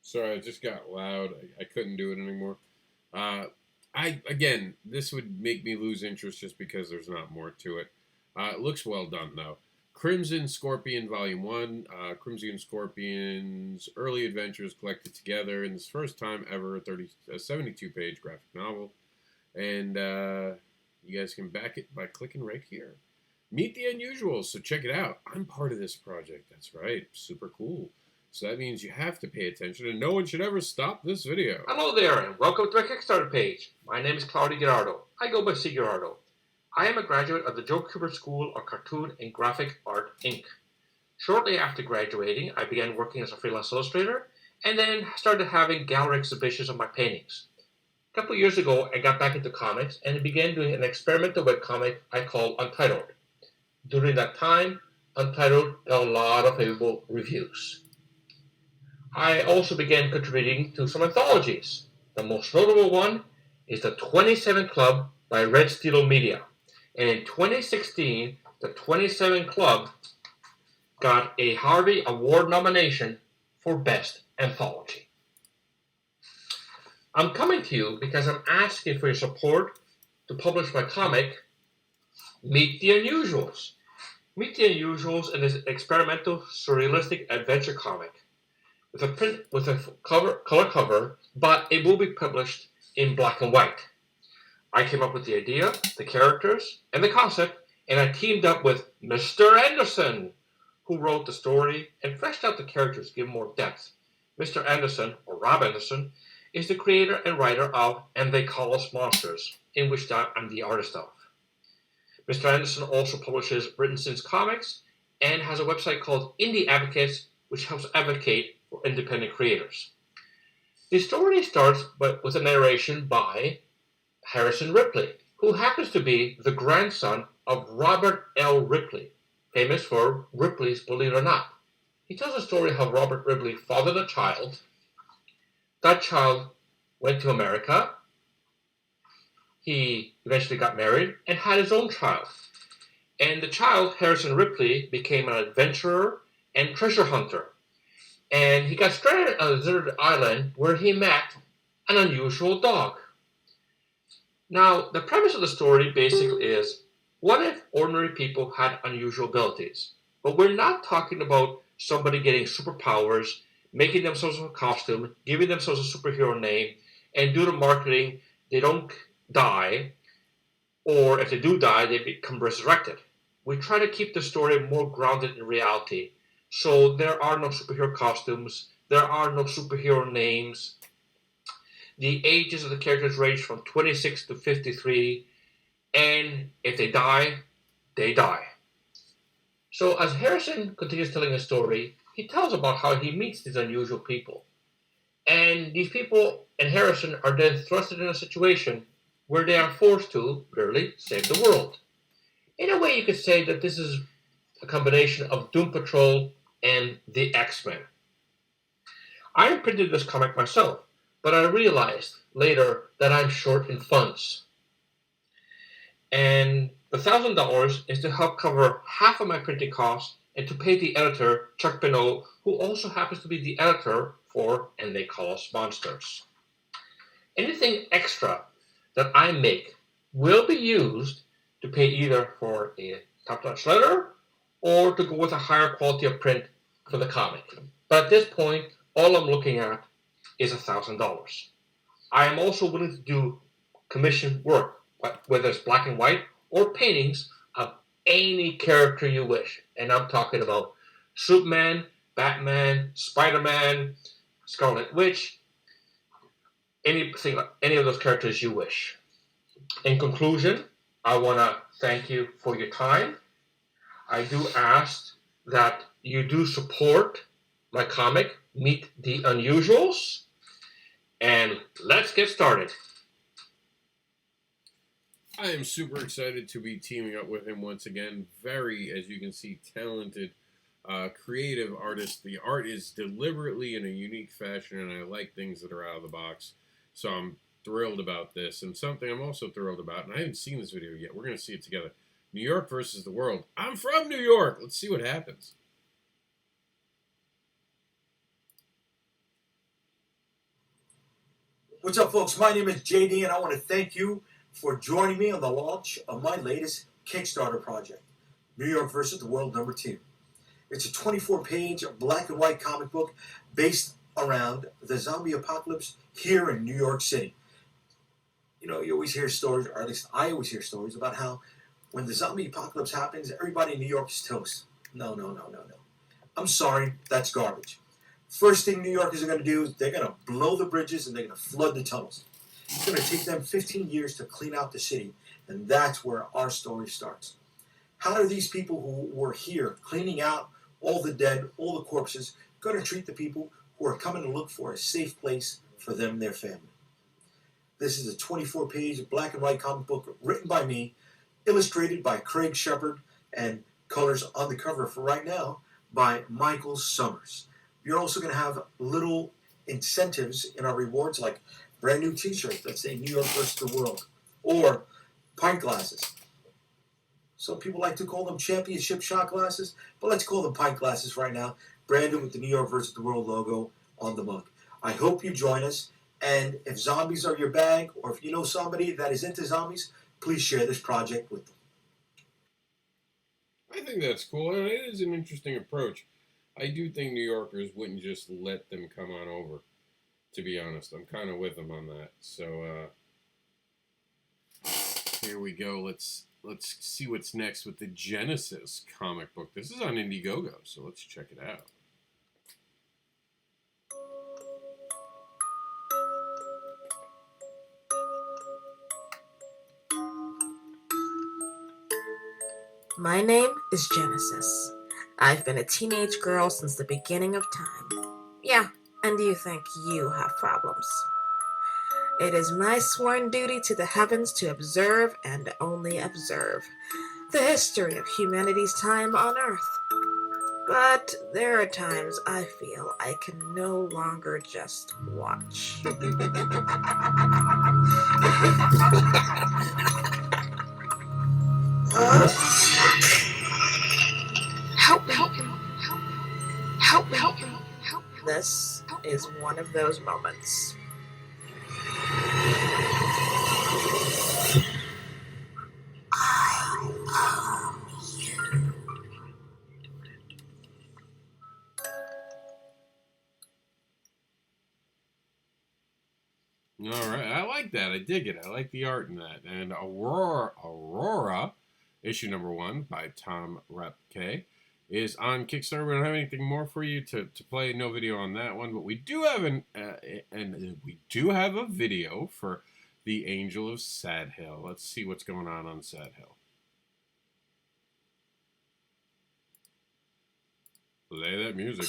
Speaker 2: Sorry, it just got loud. I couldn't do it anymore. Again, this would make me lose interest just because there's not more to it. It looks well done, though. Crimson Scorpion Volume 1. Crimson Scorpion's early adventures collected together in this first time ever 72-page graphic novel. And you guys can back it by clicking right here. Meet the Unusuals, so check it out. I'm part of this project. That's right. Super cool. So that means you have to pay attention, and no one should ever stop this video.
Speaker 14: Hello there, and welcome to my Kickstarter page. My name is Claudio Gerardo. I go by C. Gerardo. I am a graduate of the Joe Cooper School of Cartoon and Graphic Art, Inc. Shortly after graduating, I began working as a freelance illustrator, and then started having gallery exhibitions of my paintings. A couple years ago, I got back into comics, and began doing an experimental webcomic I called Untitled. During that time, Untitled got a lot of favorable reviews. I also began contributing to some anthologies. The most notable one is the 27 Club by Red Steel Media. And in 2016, the 27 Club got a Harvey Award nomination for Best Anthology. I'm coming to you because I'm asking for your support to publish my comic, Meet the Unusuals. Meet the Unusuals is an experimental surrealistic adventure comic with a color cover, but it will be published in black and white. I came up with the idea, the characters, and the concept, and I teamed up with Mr. Anderson, who wrote the story and fleshed out the characters to give more depth. Mr. Anderson, or Rob Anderson, is the creator and writer of And They Call Us Monsters, in which I'm the artist of. Mr. Anderson also publishes Written Since Comics and has a website called Indie Advocates, which helps advocate for independent creators. The story starts with a narration by Harrison Ripley, who happens to be the grandson of Robert L. Ripley, famous for Ripley's Believe It or Not. He tells a story how Robert Ripley fathered a child. That child went to America. He eventually got married and had his own child. And the child, Harrison Ripley, became an adventurer and treasure hunter. and he got stranded on a deserted island where he met an unusual dog. Now, the premise of the story basically is, what if ordinary people had unusual abilities? But we're not talking about somebody getting superpowers, making themselves a costume, giving themselves a superhero name, and due to marketing, they don't die, or if they do die, they become resurrected. We try to keep the story more grounded in reality. So there are no superhero costumes, there are no superhero names. The ages of the characters range from 26 to 53, and if they die, they die. So as Harrison continues telling his story, he tells about how he meets these unusual people. And these people and Harrison are then thrusted in a situation where they are forced to, literally, save the world. In a way, you could say that this is a combination of Doom Patrol and the X-Men. I imprinted this comic myself, but I realized later that I'm short in funds. And the $1,000 is to help cover half of my printing costs and to pay the editor, Chuck Pinot, who also happens to be the editor for And They Call Us Monsters. Anything extra that I make will be used to pay either for a top-notch letter or to go with a higher quality of print for the comic. But at this point, all I'm looking at is $1,000. I am also willing to do commission work, whether it's black and white or paintings of any character you wish. And I'm talking about Superman, Batman, Spider-Man, Scarlet Witch, any of those characters you wish. In conclusion, I want to thank you for your time. I do ask that you do support my comic, Meet the Unusuals, and let's get started.
Speaker 2: I am super excited to be teaming up with him once again. Very, as you can see, talented, creative artist. The art is deliberately in a unique fashion, and I like things that are out of the box. So I'm thrilled about this. And something I'm also thrilled about, and I haven't seen this video yet. We're going to see it together. New York versus the world. I'm from New York. Let's see what happens.
Speaker 15: What's up, folks? My name is JD, and I want to thank you for joining me on the launch of my latest Kickstarter project, New York versus the World #2. It's a 24-page black and white comic book based around the zombie apocalypse here in New York City. You know, you always hear stories, or at least I always hear stories, about how when the zombie apocalypse happens, everybody in New York is toast. No. I'm sorry, that's garbage. First thing New Yorkers are going to do is they're going to blow the bridges and they're going to flood the tunnels. It's going to take them 15 years to clean out the city, and that's where our story starts. How are these people who were here cleaning out all the dead, all the corpses, going to treat the people who are coming to look for a safe place for them and their family? This is a 24-page black and white comic book written by me, illustrated by Craig Shepard, and colors on the cover for right now by Michael Summers. You're also going to have little incentives in our rewards, like brand new t-shirts that say New York versus the world, or pint glasses. Some people like to call them championship shot glasses, but let's call them pint glasses right now, branded with the New York versus the world logo on the mug. I hope you join us, and if zombies are your bag, or if you know somebody that is into zombies, please share this project with them.
Speaker 2: I think that's cool, and it is an interesting approach. I do think New Yorkers wouldn't just let them come on over, to be honest. I'm kind of with them on that. So, here we go. Let's see what's next with the Genesis comic book. This is on Indiegogo, so let's check it out.
Speaker 16: My name is Genesis. I've been a teenage girl since the beginning of time. Yeah, and you think you have problems. It is my sworn duty to the heavens to observe and only observe the history of humanity's time on Earth. But there are times I feel I can no longer just watch. Help me. Help me. Help me. This is one of those moments.
Speaker 2: All right, I like that. I dig it. I like the art in that. And Aurora, issue number 1 by Tom Repke, is on Kickstarter. We don't have anything more for you to play. No video on that one, but we do have a video for the Angel of Sad Hill. Let's see what's going on Sad Hill. Play that music.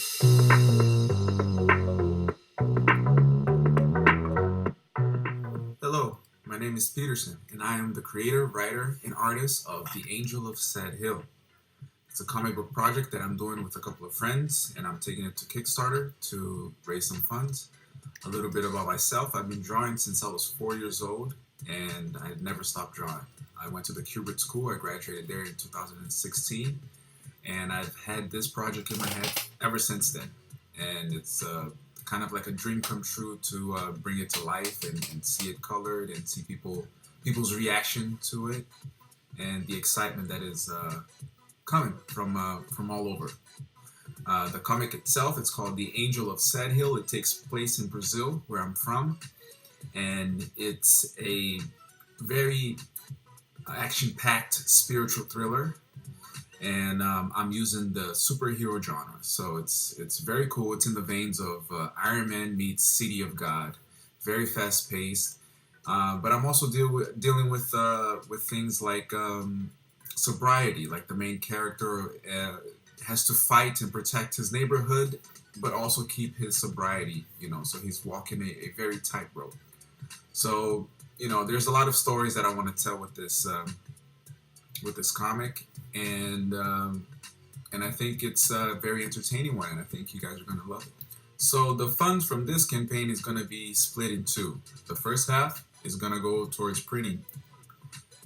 Speaker 17: Hello, my name is Peterson, and I am the creator, writer, and artist of The Angel of Sad Hill. It's a comic book project that I'm doing with a couple of friends, and I'm taking it to Kickstarter to raise some funds. A little bit about myself: I've been drawing since I was 4 years old, and I had never stopped drawing. I went to the Kubert School. I graduated there in 2016, and I've had this project in my head ever since then. And it's kind of like a dream come true to bring it to life and see it colored and see people's reaction to it and the excitement that is coming from all over. The comic itself, it's called The Angel of Sad Hill. It takes place in Brazil, where I'm from, and it's a very action-packed spiritual thriller. And I'm using the superhero genre, so it's very cool. It's in the veins of Iron Man meets City of God, very fast paced. But I'm also dealing with things like sobriety. Like the main character has to fight and protect his neighborhood, but also keep his sobriety. So he's walking a very tightrope. So there's a lot of stories that I want to tell with this comic. And I think it's a very entertaining one, and I think you guys are going to love it. So the funds from this campaign is going to be split in two. The first half is going to go towards printing,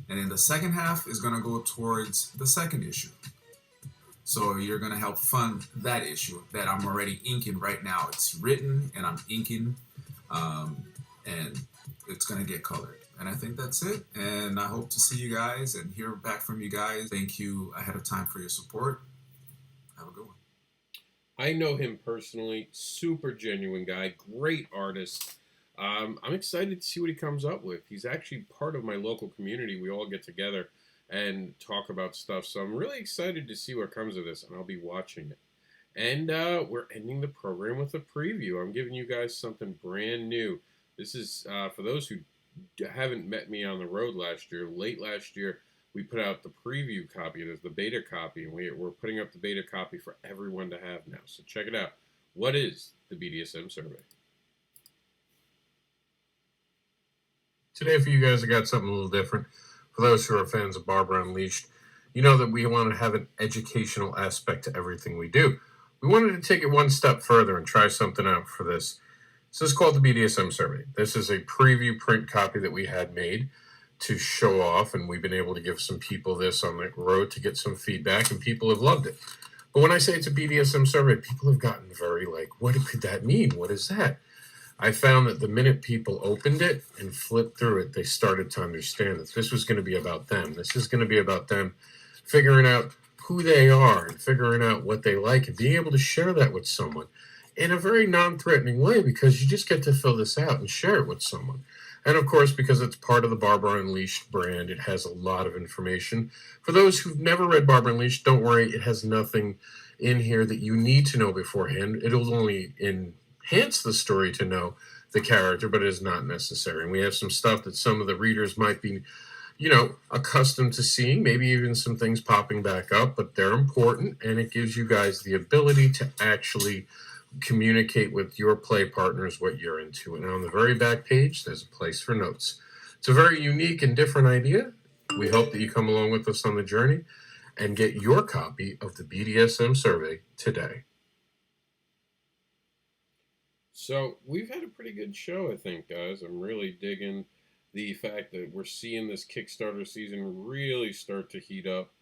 Speaker 17: and then the second half is going to go towards the second issue. So you're going to help fund that issue that I'm already inking right now. It's written, and I'm inking, and it's going to get colored. And I think that's it. And I hope to see you guys and hear back from you guys. Thank you ahead of time for your support. Have a good one.
Speaker 2: I know him personally. Super genuine guy. Great artist. I'm excited to see what he comes up with. He's actually part of my local community. We all get together and talk about stuff. So I'm really excited to see what comes of this. And I'll be watching it. And we're ending the program with a preview. I'm giving you guys something brand new. This is for those who haven't met me on the road last year. Late last year, we put out the preview copy. It is the beta copy, and we're putting up the beta copy for everyone to have now. So check it out. What is the BDSM survey? Today for you guys, I got something a little different. For those who are fans of Barbara Unleashed, you know that we want to have an educational aspect to everything we do. We wanted to take it one step further and try something out for this. So it's called the BDSM survey. This is a preview print copy that we had made to show off, and we've been able to give some people this on the road to get some feedback, and people have loved it. But when I say it's a BDSM survey, people have gotten very what could that mean? What is that? I found that the minute people opened it and flipped through it, they started to understand that this was going to be about them. This is going to be about them figuring out who they are and figuring out what they like and being able to share that with someone in a very non-threatening way, because you just get to fill this out and share it with someone. And of course, because it's part of the Barbara Unleashed brand, it has a lot of information. For those who've never read Barbara Unleashed, don't worry, it has nothing in here that you need to know beforehand. It'll only enhance the story to know the character, but it is not necessary. And we have some stuff that some of the readers might be, accustomed to seeing, maybe even some things popping back up, but they're important, and it gives you guys the ability to actually communicate with your play partners what you're into. And on the very back page, there's a place for notes. It's a very unique and different idea. We hope that you come along with us on the journey and get your copy of the BDSM survey today. So we've had a pretty good show, I think, guys. I'm really digging the fact that we're seeing this Kickstarter season really start to heat up.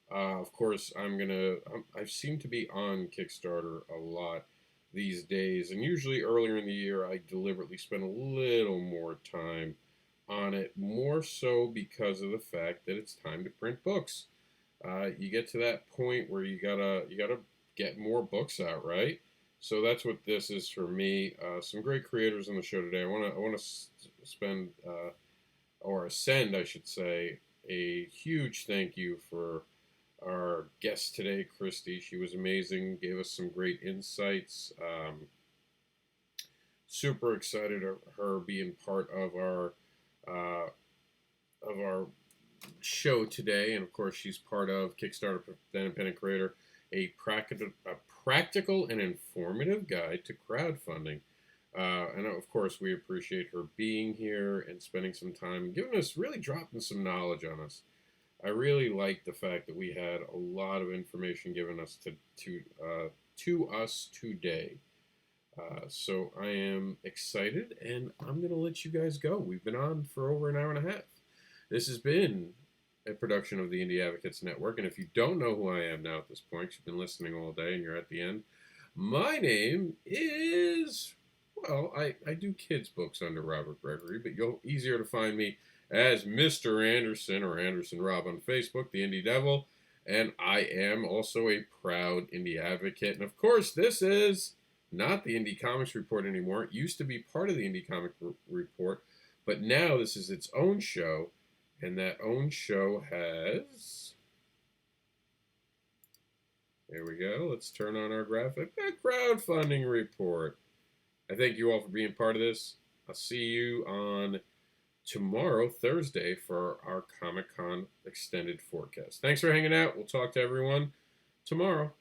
Speaker 2: Of course, I seem to be on Kickstarter a lot. these days. And usually earlier in the year, I deliberately spend a little more time on it, more so because of the fact that it's time to print books. You get to that point where you gotta get more books out, right? So that's what this is for me. Some great creators on the show today. I want to spend or send, I should say, a huge thank you for our guest today, Christie. She was amazing. Gave us some great insights. Super excited of her being part of our show today, and of course, she's part of Kickstarter for Independent Creator, a practical and informative guide to crowdfunding. And of course, we appreciate her being here and spending some time, giving us, really dropping some knowledge on us. I really like the fact that we had a lot of information given us to us today. So I am excited, and I'm going to let you guys go. We've been on for over an hour and a half. This has been a production of the Indie Advocates Network, and if you don't know who I am now at this point, you've been listening all day and you're at the end, my name is, well, I do kids' books under Robert Gregory, but you'll easier to find me as Mr. Anderson, or Anderson Rob on Facebook, the Indie Devil, and I am also a proud indie advocate. And of course, this is not the Indie Comics Report anymore. It used to be part of the Indie Comic Report, but now this is its own show, and that own show has... There we go. Let's turn on our graphic. A crowdfunding report. I thank you all for being part of this. I'll see you on tomorrow, Thursday, for our Comic-Con extended forecast. Thanks for hanging out. We'll talk to everyone tomorrow.